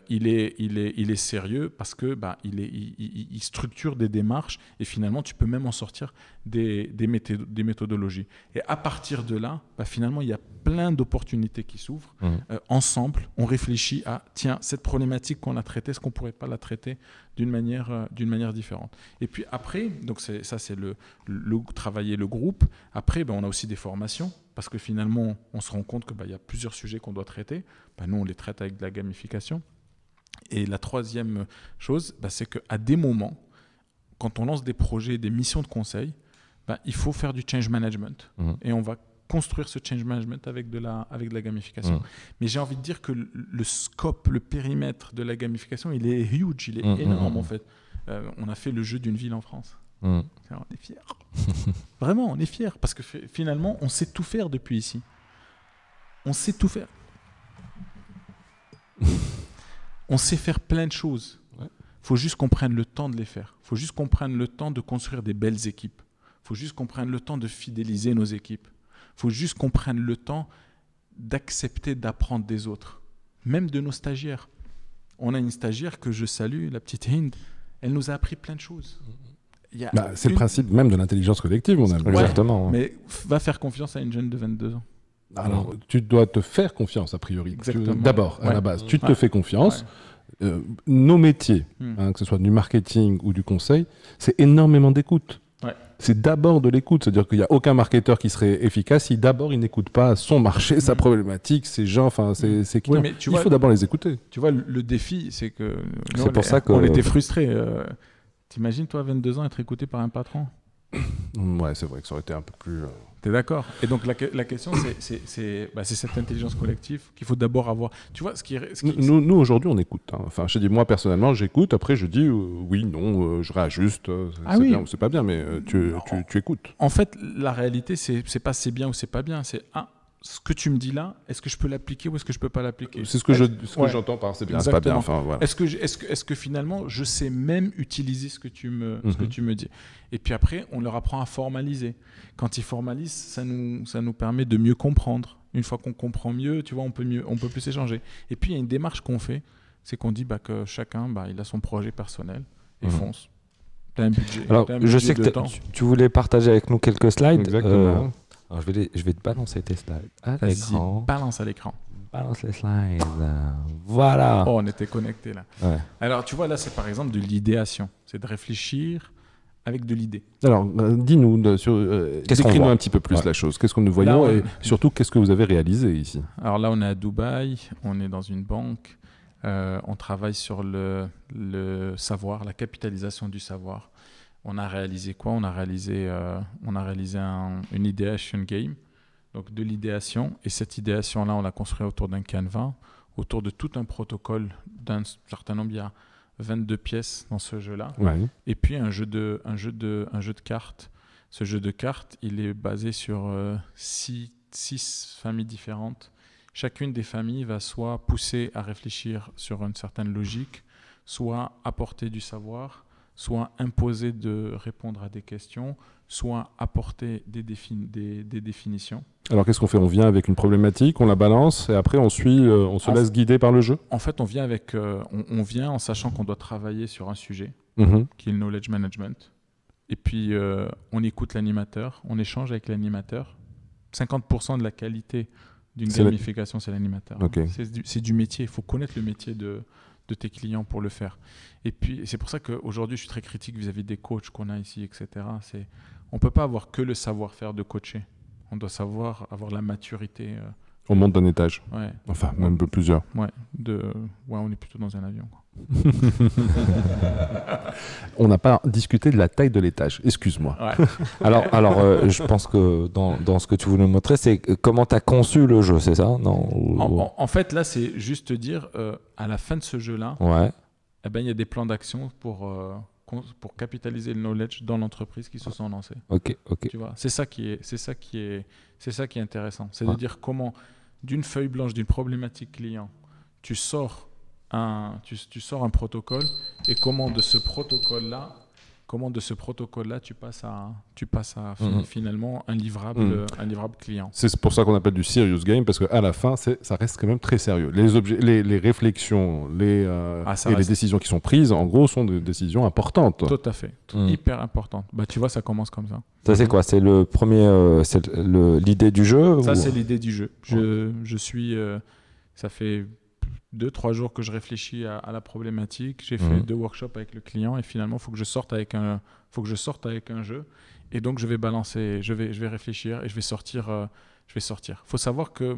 Il est sérieux parce que il structure des démarches et finalement, tu peux même en sortir des méthodologies. Et à partir de là, finalement, il y a plein d'opportunités qui s'ouvrent. Ensemble, on réfléchit à, tiens, cette problématique qu'on a traitée, est-ce qu'on ne pourrait pas la traiter d'une manière différente? Et puis après, donc c'est travailler le groupe. Après, on a aussi des formations, parce que finalement, on se rend compte qu'il y a plusieurs sujets qu'on doit traiter. Nous, on les traite avec de la gamification. Et la troisième chose, c'est qu'à des moments, quand on lance des projets, des missions de conseil, il faut faire du change management. Et on va construire ce change management avec de la gamification. Mais j'ai envie de dire que le scope, le périmètre de la gamification, il est huge, il est énorme en fait. On a fait le jeu d'une ville en France. On est fiers. Vraiment, on est fiers parce que finalement, on sait tout faire depuis ici. On sait tout faire. On sait faire plein de choses. Il faut juste qu'on prenne le temps de les faire. Il faut juste qu'on prenne le temps de construire des belles équipes. Il faut juste qu'on prenne le temps de fidéliser nos équipes. Il faut juste qu'on prenne le temps d'accepter d'apprendre des autres, même de nos stagiaires. On a une stagiaire que je salue, la petite Hind. Elle nous a appris plein de choses. C'est le principe même de l'intelligence collective, mon ami. Exactement. Mais va faire confiance à une jeune de 22 ans. Alors, tu dois te faire confiance, a priori. D'abord, à la base, tu te fais confiance. Nos métiers, que ce soit du marketing ou du conseil, c'est énormément d'écoute. C'est d'abord de l'écoute, c'est-à-dire qu'il n'y a aucun marketeur qui serait efficace si d'abord il n'écoute pas son marché, sa problématique, ses gens, ses clients. Il faut d'abord les écouter. Tu vois, le défi, c'est que c'est pour ça qu'on était frustrés. T'imagines, toi, 22 ans, être écouté par un patron? Ouais, c'est vrai que ça aurait été un peu plus... T'es d'accord? Et donc la question, c'est cette intelligence collective qu'il faut d'abord avoir. Tu vois, Nous aujourd'hui, on écoute. Enfin, je dis moi personnellement, j'écoute. Après, je dis oui, non, je réajuste. C'est bien ou c'est pas bien, mais tu écoutes. En fait, la réalité, c'est pas c'est bien ou c'est pas bien. C'est ce que tu me dis là, est-ce que je peux l'appliquer ou est-ce que je peux pas l'appliquer? C'est ce que j'entends par c'est bien, c'est pas bien. Enfin, voilà. Est-ce que finalement, je sais même utiliser ce que tu me dis? Et puis après, on leur apprend à formaliser. Quand ils formalisent, ça nous permet de mieux comprendre. Une fois qu'on comprend mieux, tu vois, on peut plus échanger. Et puis il y a une démarche qu'on fait, c'est qu'on dit que chacun, il a son projet personnel et fonce. T'as un budget. Alors, je sais que tu voulais partager avec nous quelques slides. Exactement. Alors je vais te balancer tes slides à l'écran. Balance à l'écran. Balance les slides. Voilà. Oh, on était connectés là. Ouais. Alors, tu vois, là, c'est par exemple de l'idéation. C'est de réfléchir avec de l'idée. Alors, dis-nous, décris-nous un petit peu plus la chose. Qu'est-ce que nous voyons et surtout, qu'est-ce que vous avez réalisé ici? Alors là, on est à Dubaï, on est dans une banque. On travaille sur le savoir, la capitalisation du savoir. On a réalisé quoi? On a réalisé une ideation game, donc de l'idéation. Et cette idéation-là, on l'a construite autour d'un canevas, autour de tout un protocole d'un certain nombre. Il y a 22 pièces dans ce jeu-là. Ouais. Et puis un jeu de cartes. Ce jeu de cartes, il est basé sur 6 familles différentes. Chacune des familles va soit pousser à réfléchir sur une certaine logique, soit apporter du savoir, soit imposer de répondre à des questions, soit apporter des définitions. Alors qu'est-ce qu'on fait? On vient avec une problématique, on la balance et après on se laisse guider par le jeu? En fait, on vient en sachant qu'on doit travailler sur un sujet, qui est le knowledge management. Et puis on écoute l'animateur, on échange avec l'animateur. 50% de la qualité d'une gamification, c'est l'animateur. Okay. C'est du métier, il faut connaître le métier de tes clients pour le faire. Et puis, c'est pour ça qu'aujourd'hui, je suis très critique vis-à-vis des coachs qu'on a ici, etc. On ne peut pas avoir que le savoir-faire de coacher. On doit savoir avoir la maturité. On monte d'un étage. Ouais. Enfin, même plusieurs. Ouais, on est plutôt dans un avion, quoi. On n'a pas discuté de la taille de l'étage, excuse-moi. Ouais. Alors je pense que dans ce que tu voulais montrer, c'est comment tu as conçu le jeu, c'est ça? Non, en fait, là, c'est juste te dire, à la fin de ce jeu-là, ouais. Eh ben, il y a des plans d'action pour capitaliser le knowledge dans l'entreprise qui se sont lancés. Ok. Tu vois, c'est ça qui est intéressant. C'est de dire comment, d'une feuille blanche, d'une problématique client, tu sors un protocole et comment de ce protocole-là, tu passes à finalement un livrable client. C'est pour ça qu'on appelle du serious game, parce qu'à la fin, ça reste quand même très sérieux. Les réflexions, les décisions qui sont prises, en gros, sont des décisions importantes. Tout à fait. Hyper importantes. Bah, tu vois, ça commence comme ça. Ça, c'est quoi? C'est le premier, l'idée du jeu? Ça, c'est l'idée du jeu. Je suis... ça fait 2-3 jours que je réfléchis à la problématique. J'ai fait 2 workshops avec le client et finalement, il faut que je sorte avec un jeu. Et donc, je vais balancer, je vais réfléchir et je vais sortir. Faut savoir que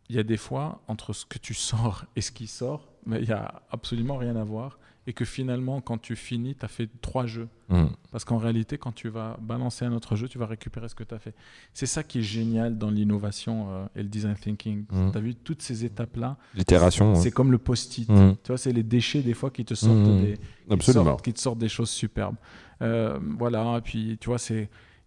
il y a des fois, entre ce que tu sors et ce qui sort, mais il n'y a absolument rien à voir. Et que finalement, quand tu finis, tu as fait 3 jeux. Parce qu'en réalité, quand tu vas balancer un autre jeu, tu vas récupérer ce que tu as fait. C'est ça qui est génial dans l'innovation et le design thinking. Tu as vu toutes ces étapes-là. L'itération. C'est comme le post-it. Tu vois, c'est les déchets des fois qui te sortent, qui te sortent des choses superbes. Voilà, et puis tu vois,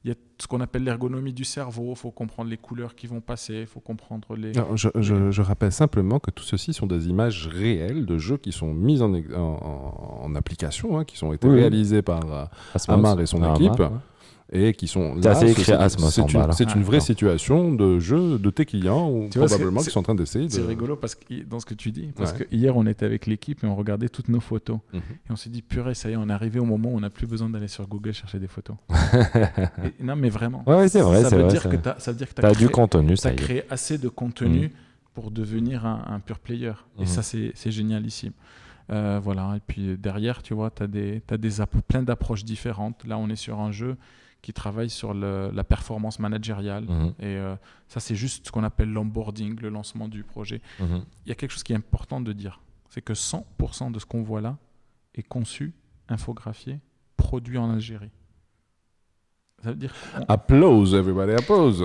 il y a ce qu'on appelle l'ergonomie du cerveau, il faut comprendre les couleurs qui vont passer, il faut comprendre les... Non, je rappelle simplement que tout ceci sont des images réelles de jeux qui sont mises en application, qui sont été réalisées par Amar et son équipe. Et qui sont là, c'est une vraie situation de jeu de tes clients ou probablement qui sont en train d'essayer. C'est rigolo parce que, dans ce que tu dis, parce que hier on était avec l'équipe et on regardait toutes nos photos et on s'est dit purée, ça y est, on est arrivé au moment où on n'a plus besoin d'aller sur Google chercher des photos. Non mais vraiment. Ouais, c'est vrai. Ça veut dire que tu as du contenu, ça créé assez de contenu pour devenir un pure player. Et ça c'est génialissime. Voilà. Et puis derrière, tu vois, tu as plein d'approches différentes. Là, on est sur un jeu qui travaille sur la performance managériale. Et ça, c'est juste ce qu'on appelle l'onboarding, le lancement du projet. Il y a quelque chose qui est important de dire, c'est que 100% de ce qu'on voit là est conçu, infographié, produit en Algérie. Ça veut dire... Applause, everybody, applause.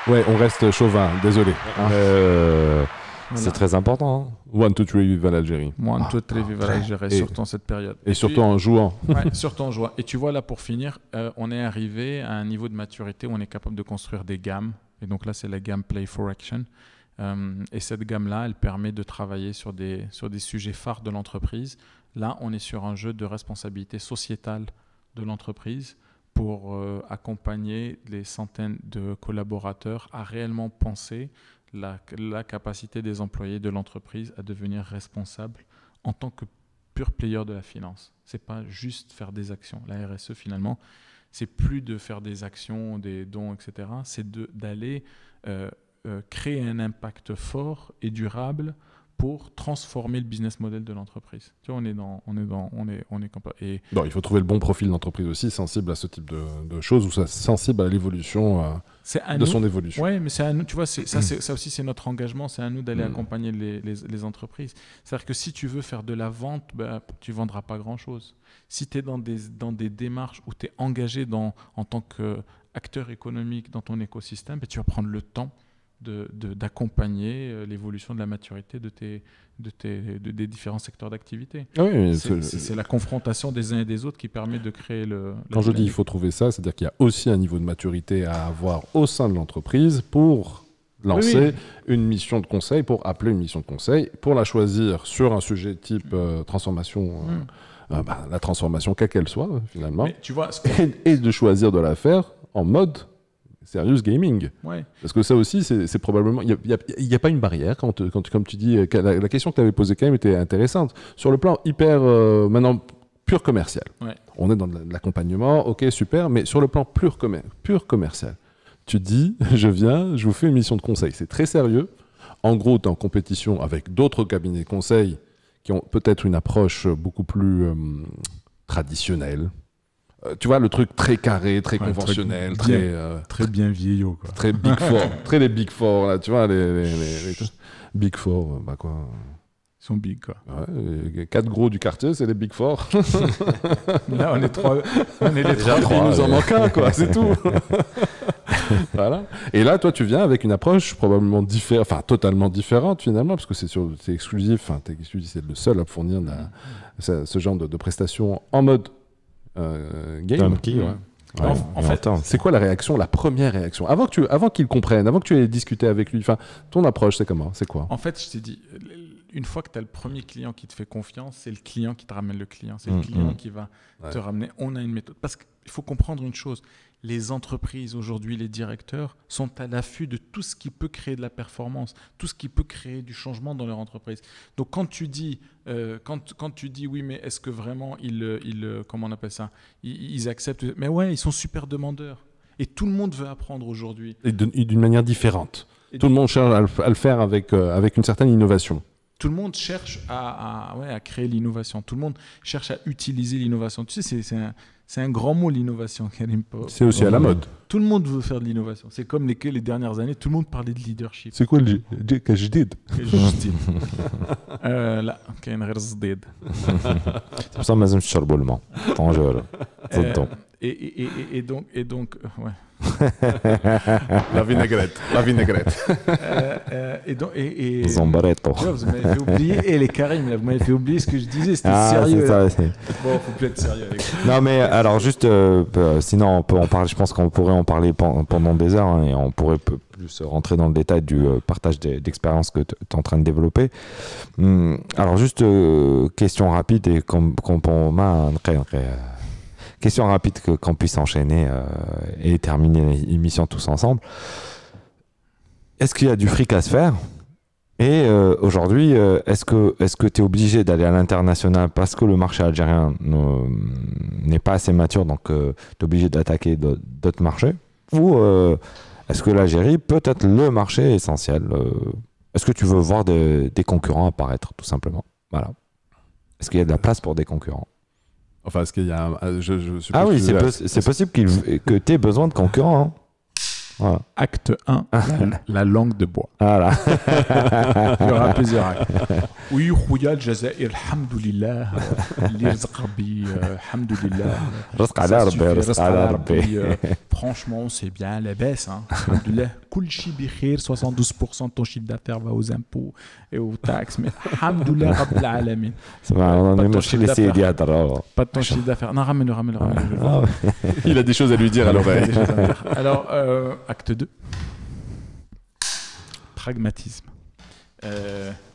Ouais, on reste chauvin, désolé. Voilà. C'est très important. 1, 2, 3, vive l'Algérie. 1, 2, 3, vive l'Algérie, surtout en cette période. Et surtout en jouant. Ouais, surtout en jouant. Et tu vois, là, pour finir, on est arrivé à un niveau de maturité où on est capable de construire des gammes. Et donc là, c'est la gamme Play for Action. Et cette gamme-là, elle permet de travailler sur des sujets phares de l'entreprise. Là, on est sur un jeu de responsabilité sociétale de l'entreprise pour accompagner les centaines de collaborateurs à réellement penser la capacité des employés de l'entreprise à devenir responsables en tant que pure player de la finance. Ce n'est pas juste faire des actions. La RSE, finalement, c'est plus de faire des actions, des dons, etc. C'est d'aller créer un impact fort et durable pour transformer le business model de l'entreprise. Tu vois, et bon, il faut trouver le bon profil d'entreprise aussi, sensible à ce type de choses, ou sensible à l'évolution son évolution. Oui, mais c'est à nous, tu vois, ça aussi c'est notre engagement, c'est à nous d'aller accompagner les entreprises. C'est-à-dire que si tu veux faire de la vente, tu ne vendras pas grand-chose. Si tu es dans des démarches où tu es engagé en tant qu'acteur économique dans ton écosystème, tu vas prendre le temps d'accompagner l'évolution de la maturité des différents secteurs d'activité. Oui, c'est la confrontation des uns et des autres qui permet de créer Quand je dis il faut trouver ça, c'est-à-dire qu'il y a aussi un niveau de maturité à avoir au sein de l'entreprise pour lancer une mission de conseil, pour appeler une mission de conseil, pour la choisir sur un sujet type transformation, la transformation quelle qu'elle soit finalement, mais tu vois, et de choisir de la faire en mode serious gaming. Ouais. Parce que ça aussi, c'est probablement... Il n'y a pas une barrière, comme tu dis. La question que tu avais posée quand même était intéressante. Sur le plan hyper, maintenant, pur commercial. Ouais. On est dans de l'accompagnement, ok, super, mais sur le plan pur commercial, tu dis, je vous fais une mission de conseil. C'est très sérieux. En gros, tu es en compétition avec d'autres cabinets de conseil qui ont peut-être une approche beaucoup plus traditionnelle, tu vois, le truc très carré, très conventionnel, très bien vieillot, quoi. Très Big Four, très les Big Four, là, tu vois, les Big Four, bah quoi. Ils sont big, quoi. Ouais, les 4 gros du quartier, c'est les Big Four. Là, on est 3. On est les 3. Il nous en manque un, quoi, c'est tout. Voilà. Et là, toi, tu viens avec une approche probablement différente, enfin totalement différente finalement, parce que c'est exclusif, enfin, c'est le seul à fournir ce genre de prestations en mode game. Ouais, en fait, c'est quoi la première réaction avant qu'il comprenne, avant que tu aies discuté avec lui, enfin, ton approche, c'est comment, c'est quoi? En fait, je t'ai dit, une fois que tu as le premier client qui te fait confiance, c'est le client qui te ramène le client, c'est le client qui va te ramener. On a une méthode, parce qu'il faut comprendre une chose, les entreprises aujourd'hui, les directeurs sont à l'affût de tout ce qui peut créer de la performance, tout ce qui peut créer du changement dans leur entreprise. Donc quand tu dis oui, mais est-ce que vraiment comment on appelle ça, ils acceptent? Mais ouais, ils sont super demandeurs et tout le monde veut apprendre aujourd'hui. Et d'une manière différente. Tout le monde cherche à le faire avec une certaine innovation. Tout le monde cherche à créer l'innovation. Tout le monde cherche à utiliser l'innovation. Tu sais, c'est un grand mot, l'innovation. C'est aussi à la mode. Tout le monde veut faire de l'innovation. C'est comme les dernières années, tout le monde parlait de leadership. C'est quoi le جديد لا كاين غير الجديد. C'est pour ça que je suis الماء. Et donc, ouais. La vinaigrette. Zambaretto. Vous m'avez fait oublier, les Karim, vous m'avez fait oublier ce que je disais, c'était sérieux. Bon, faut plus être sérieux avec ça. Non, mais alors juste, sinon on peut en parler, je pense qu'on pourrait en parler pendant des heures, hein, et on pourrait plus rentrer dans le détail du partage d'expériences que tu es en train de développer. Alors juste, question rapide et question rapide qu'on puisse enchaîner et terminer l'émission tous ensemble. Est-ce qu'il y a du fric à se faire? Et aujourd'hui, est-ce que tu es obligé d'aller à l'international parce que le marché algérien n'est pas assez mature, donc tu es obligé d'attaquer d'autres marchés? Ou est-ce que l'Algérie peut être le marché essentiel? Est-ce que tu veux voir des concurrents apparaître, tout simplement? Voilà. Est-ce qu'il y a de la place pour des concurrents? Enfin, est-ce qu'il y a ah oui, c'est possible que tu aies besoin de concurrents. Hein. Voilà. Acte 1, la langue de bois. Voilà. Il y aura plusieurs actes. Oui, Khouya Jazair, alhamdoulilah. L'Irzq Rabbi, alhamdoulilah. Franchement, c'est bien la baisse. Hein. Alhamdoulilah. Kulchi bikhir, 72% de ton chiffre d'affaires va aux impôts et aux taxes. Mais alhamdoulilah, Rabbil Alamin. On a même chez les CDA. Pas de ton chiffre d'affaires. Non, ramène-le. Il a des choses à lui dire à l'oreille. Alors, acte 2. Pragmatisme.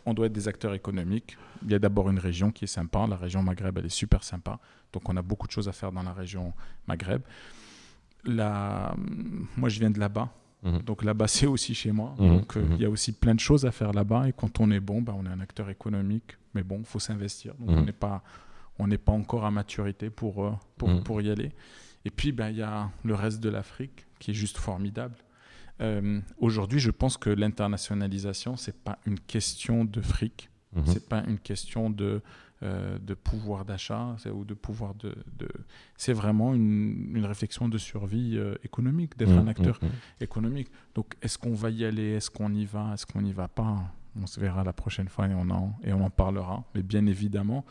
On doit être des acteurs économiques. Il y a d'abord une région qui est sympa. La région Maghreb, elle est super sympa. Donc, on a beaucoup de choses à faire dans la région Maghreb. Moi, je viens de là-bas. Donc, là-bas, c'est aussi chez moi. Donc, il y a aussi plein de choses à faire là-bas. Et quand on est bon, on est un acteur économique. Mais bon, il faut s'investir. Donc, on n'est pas encore à maturité pour y aller. Et puis, il y a le reste de l'Afrique qui est juste formidable. Aujourd'hui, je pense que l'internationalisation, ce n'est pas une question de fric, ce n'est pas une question de pouvoir d'achat ou de pouvoir de... C'est vraiment une réflexion de survie économique, d'être un acteur économique. Donc, est-ce qu'on va y aller? Est-ce qu'on y va? Est-ce qu'on n'y va pas? On se verra la prochaine fois et on en parlera. Mais bien évidemment,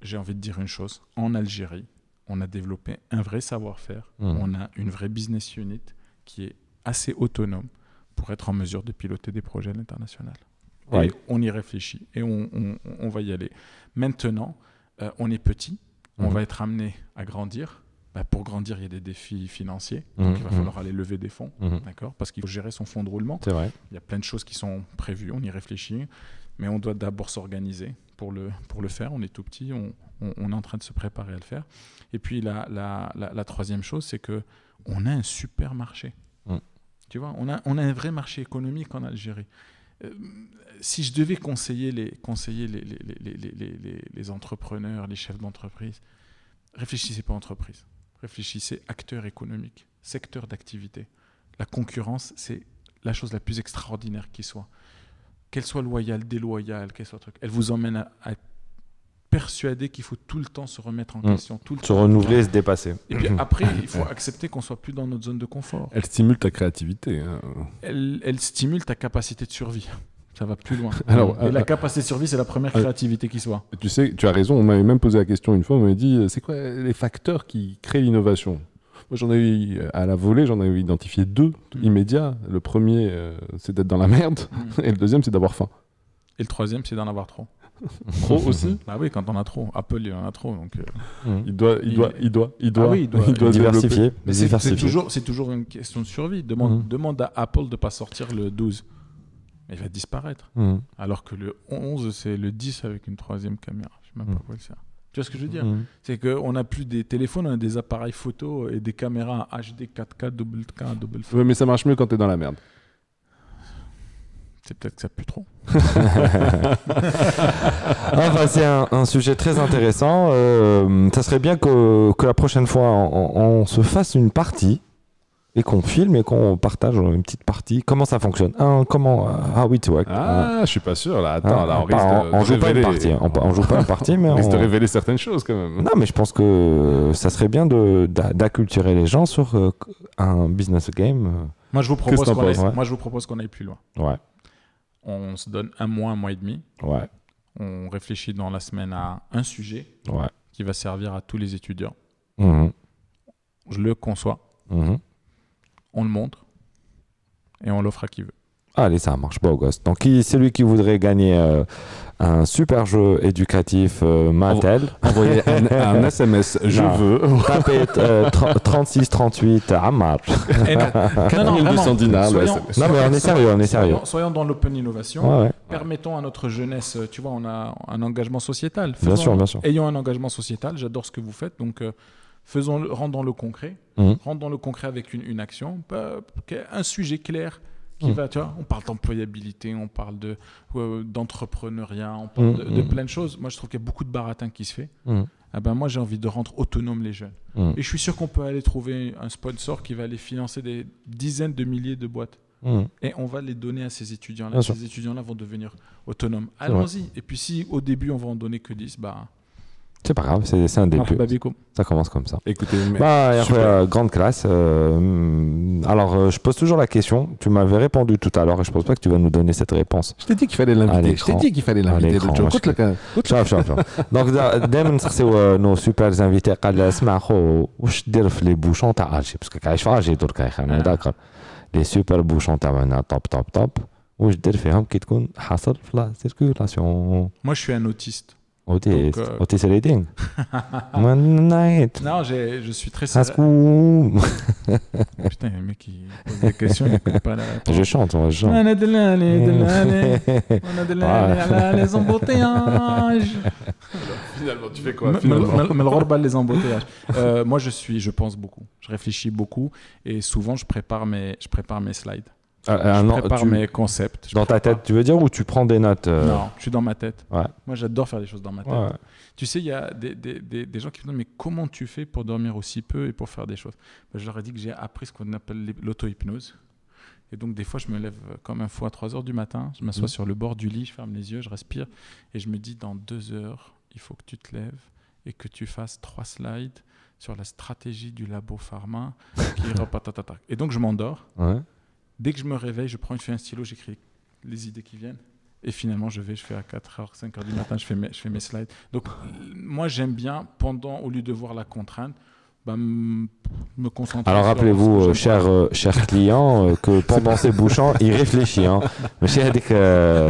j'ai envie de dire une chose. En Algérie, on a développé un vrai savoir-faire. On a une vraie business unit qui est assez autonome pour être en mesure de piloter des projets à l'international. Ouais. Et on y réfléchit et on va y aller. Maintenant, on est petit, on va être amené à grandir. Pour grandir, il y a des défis financiers. Donc, il va falloir aller lever des fonds, d'accord, parce qu'il faut gérer son fonds de roulement. C'est vrai. Il y a plein de choses qui sont prévues, on y réfléchit. Mais on doit d'abord s'organiser pour le faire. On est tout petit, on est en train de se préparer à le faire. Et puis, la troisième chose, c'est qu'on a un super marché. Tu vois, on a un vrai marché économique en Algérie. Si je devais conseiller les entrepreneurs, les chefs d'entreprise, réfléchissez pas entreprise, réfléchissez acteur économique, secteur d'activité. La concurrence, c'est la chose la plus extraordinaire qui soit. Qu'elle soit loyale, déloyale, qu'elle soit truc, elle vous emmène à persuadé qu'il faut tout le temps se remettre en question, tout le se renouveler et se dépasser. Et puis après, il faut accepter qu'on soit plus dans notre zone de confort. Elle stimule ta créativité. Hein. Elle stimule ta capacité de survie. Ça va plus loin. Alors, et la capacité de survie, c'est la première créativité qui soit. Tu sais, tu as raison. On m'avait même posé la question une fois. On m'avait dit, c'est quoi les facteurs qui créent l'innovation? Moi, j'en ai eu à la volée, j'en ai identifié 2 immédiats. Le premier, c'est d'être dans la merde, et le deuxième, c'est d'avoir faim. Et le troisième, c'est d'en avoir trop. Trop aussi? Ah oui, quand on a trop. Apple, il en a trop. Donc, il doit diversifier. Mais c'est toujours une question de survie. Demande à Apple de ne pas sortir le 12. Il va disparaître. Alors que le 11, c'est le 10 avec une 3e caméra. Je ne sais même pas quoi le faire. Tu vois ce que je veux dire? C'est qu'on n'a plus des téléphones, on a des appareils photo et des caméras HD 4K, double K, double F. Oui, mais ça marche mieux quand tu es dans la merde. C'est peut-être que ça pue trop. Enfin, c'est un sujet très intéressant. Ça serait bien que la prochaine fois, on se fasse une partie et qu'on filme et qu'on partage une petite partie. Comment ça fonctionne? Oui, tu vois. Je suis pas sûr. Là, attends, là, on joue pas une partie. On joue pas une partie, mais on risque de révéler certaines choses quand même. Non, mais je pense que ça serait bien d'acculturer les gens sur un business game. Moi, je vous propose qu'on aille plus loin. Ouais. On se donne un mois et demi. Ouais. On réfléchit dans la semaine à un sujet qui va servir à tous les étudiants. Je le conçois. On le montre et on l'offre à qui veut. Allez, ça marche, beau gosse. Donc, celui qui voudrait gagner un super jeu éducatif Mattel, envoyez un SMS, je veux. Tapez 3638 Ammar. Non, 1200 dinars. Non, mais on est sérieux. Soyons dans l'open innovation. Permettons à notre jeunesse, tu vois, on a un engagement sociétal. Bien sûr. Ayons un engagement sociétal. J'adore ce que vous faites. Donc, rendons le concret. Rendons le concret avec une action. Un sujet clair. Tu vois, on parle d'employabilité, on parle d'entrepreneuriat, on parle de plein de choses. Moi, je trouve qu'il y a beaucoup de baratin qui se fait. Moi, j'ai envie de rendre autonomes les jeunes. Et je suis sûr qu'on peut aller trouver un sponsor qui va aller financer des dizaines de milliers de boîtes. Et on va les donner à ces étudiants-là. Ces étudiants-là vont devenir autonomes. Allons-y. Et puis, si au début, on va en donner que 10, c'est pas grave, c'est un début. Ça commence comme ça. Écoutez, grande classe. Alors, je pose toujours la question. Tu m'avais répondu tout à l'heure et je pense pas que tu vas nous donner cette réponse. Je t'ai dit qu'il fallait l'inviter. Donc, دائما نسقسيو nos super invités قال اسمع خو واش دير في لي بوشون تاع الجي باسكو كايش في الجي درك يا داكر لي سوبر بوشون تاعنا توب واش دير فيهم كي تكون حاصل في لا سيركولاسيون. Moi, je suis un autiste. Autiste reading. Non, je suis très sérieux. Putain, le mec qui pose des questions, il n'écoute pas la réponse. Je chante. On a les embouteillages. Finalement, tu fais quoi? Les embouteillages. Moi, je pense beaucoup. Je réfléchis beaucoup et souvent, je prépare mes slides. Je prépare mes concepts. Dans ta tête, tu veux dire, ou tu prends des notes Non, je suis dans ma tête. Ouais. Moi, j'adore faire des choses dans ma tête. Ouais. Tu sais, il y a des gens qui me demandent, mais comment tu fais pour dormir aussi peu et pour faire des choses? Je leur ai dit que j'ai appris ce qu'on appelle l'auto-hypnose. Et donc, des fois, je me lève comme un fou à 3 heures du matin. Je m'assois sur le bord du lit, je ferme les yeux, je respire. Et je me dis, dans 2 heures, il faut que tu te lèves et que tu fasses 3 slides sur la stratégie du labo pharma. Et donc, je m'endors. Ouais. Dès que je me réveille, je prends un stylo, j'écris les idées qui viennent. Et finalement, je fais à 4h, 5h du matin, je fais mes slides. Donc, moi, j'aime bien, au lieu de voir la contrainte, me concentrer. Alors, rappelez-vous, chers clients, que pendant ces bouchons, il réfléchit. ماشي هذيك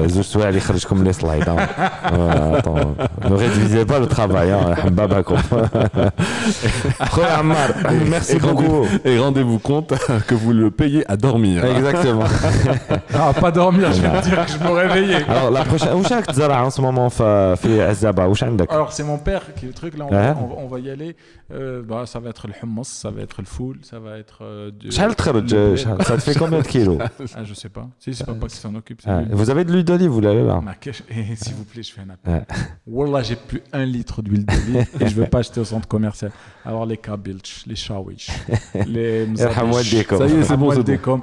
زوج سوايع اللي يخرجكم les slides. Ne réduisez pas le travail. حبابكم. Merci beaucoup. Et rendez-vous compte que vous le payez à dormir. Exactement. Pas dormir, je vais dire que je me réveillais. Alors, la prochaine. Où est-ce que tu as en ce moment في عزابة? Alors, c'est mon père qui est le truc. Là, on va y aller. Ça ça va être le hummus, ça va être le foul, ça va être ça te fait combien de kilos? Je sais pas. Si c'est papa qui s'en occupe. Vous avez de l'huile d'olive, vous l'avez là? S'il vous plaît, je fais un appel. Wallah, j'ai plus 1 litre d'huile d'olive et je veux pas acheter au centre commercial. Alors les kabilch, les shawish, les mzabish. Ça y est, c'est bon, c'est bon.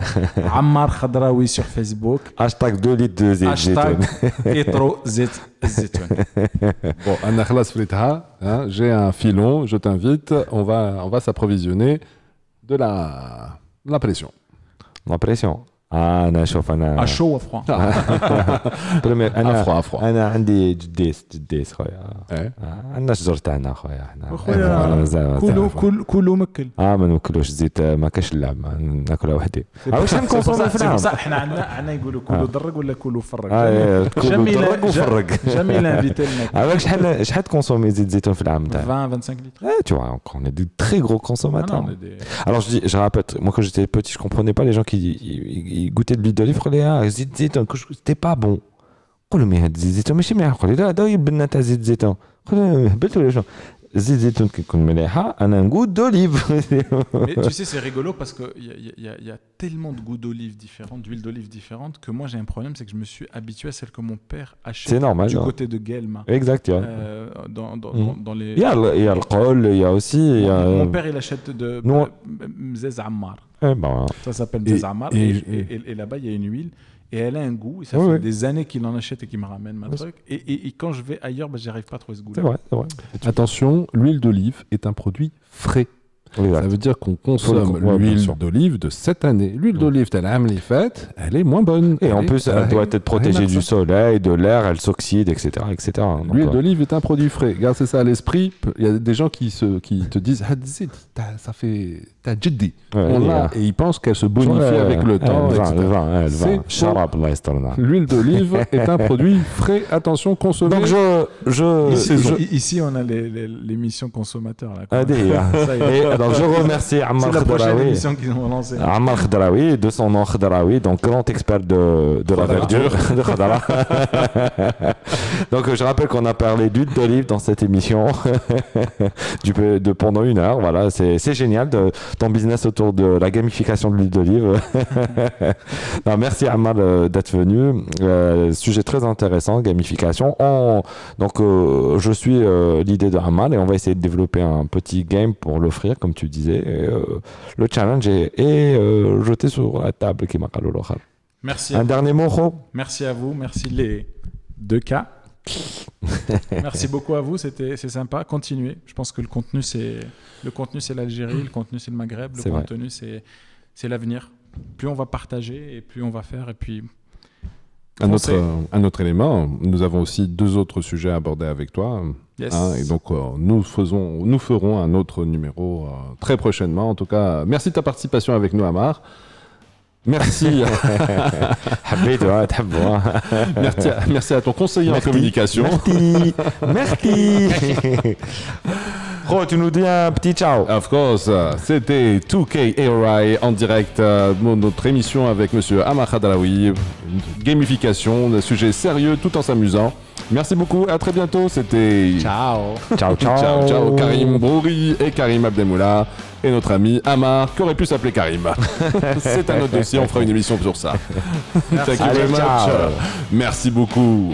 Ammar Khadraoui sur Facebook. Hashtag 2 litres de zait. Hashtag Petro Zetoun. Bon, Anna Khlas Fritha, j'ai un filon, je t'invite, on va s'approvisionner de la pression. La pression. انا شوف انا à chaud ou à froid. انا froid. انا عندي جديس خويا. عندنا شجر تاعنا خويا احنا. خويا كلوا مكل. ما ناكلوش زيت، ما كاش اللعب، ناكلها وحدي. واش نكونسومي في العام؟ صح احنا عندنا يقولوا كلوا درق ولا كلوا فرق. كلوا درق وفرق. جميل انفيتي لنا. شحال تكونسومي زيت زيتون في العام تاعك؟ 20-25 litres. Tu vois, on est des très gros consommateurs. Alors je répète, moi quand j'étais petit, je comprenais pas les gens qui goûtaient de l'huile d'olive. C'était pas bon. قولوا لي هاد الزيت زيتون ماشي مليح. قولوا لا داو يبلنا تاع زيت زيتون. قولوا هبلتوا لي شنو زيت زيتون كيكون مليحه انا نقول d'olive. Mais tu sais, c'est rigolo parce qu'il y a tellement de goûts d'olive différents, d'huile d'olive différentes, que moi j'ai un problème, c'est que je me suis habitué à celle que mon père achète. C'est normal, du côté de Guelma. Exact. Dans les... Il y a le col, il y a aussi... Mon père il achète de Mzez Ammar. Ça s'appelle Mzez Ammar. Et là-bas il y a une huile. Et elle a un goût, et ça fait des années qu'il en achète et qu'il me ramène ma truc. Et quand je vais ailleurs, j'arrive pas à trouver ce goût-là. C'est vrai. Attention, l'huile d'olive est un produit frais. Ça veut dire qu'on consomme l'huile d'olive de cette année. L'huile d'olive, telle les fêtes, elle est moins bonne. Et en plus, elle doit être protégée du soleil, de l'air, elle s'oxyde, etc. L'huile d'olive est un produit frais. Gardez ça à l'esprit. Il y a des gens qui te disent ça fait ta jiddi. Et ils pensent qu'elle se bonifie avec le temps. L'huile d'olive est un produit frais. Attention, consommez. Donc ici, on a l'émission consommateur. Alors je remercie Ammar Khadraoui. Ammar Khadraoui, de son nom Khadraoui, donc grand expert de la verdure de Khadra. Donc je rappelle qu'on a parlé d'huile d'olive dans cette émission pendant 1 heure. Voilà, c'est génial ton business autour de la gamification de l'huile d'olive. Merci Ammar d'être venu. Sujet très intéressant, gamification. Donc je suis l'idée de Ammar et on va essayer de développer un petit game pour l'offrir, comme tu disais. Le challenge est jeté sur la table. Merci. Un dernier mot, Ro? Merci à vous. Merci les 2 cas. Merci beaucoup à vous. C'est sympa. Continuez. Je pense que le contenu c'est l'Algérie, le contenu c'est le Maghreb, le contenu c'est l'avenir. Plus on va partager et plus on va faire et puis. Un autre élément, nous avons aussi 2 autres sujets à aborder avec toi. Yes. Et donc, nous ferons un autre numéro très prochainement. En tout cas, merci de ta participation avec nous, Ammar. Merci. Merci à ton conseiller en communication. Merci. Tu nous dis un petit ciao. Of course, c'était 2K ARI en direct de notre émission avec monsieur Ammar Khadraoui. Gamification, un sujet sérieux tout en s'amusant. Merci beaucoup, à très bientôt. C'était ciao Karim Brouri et Karim Abdelmoula et notre ami Ammar qui aurait pu s'appeler Karim. C'est un autre dossier, on fera une émission sur ça. Merci beaucoup. Merci beaucoup.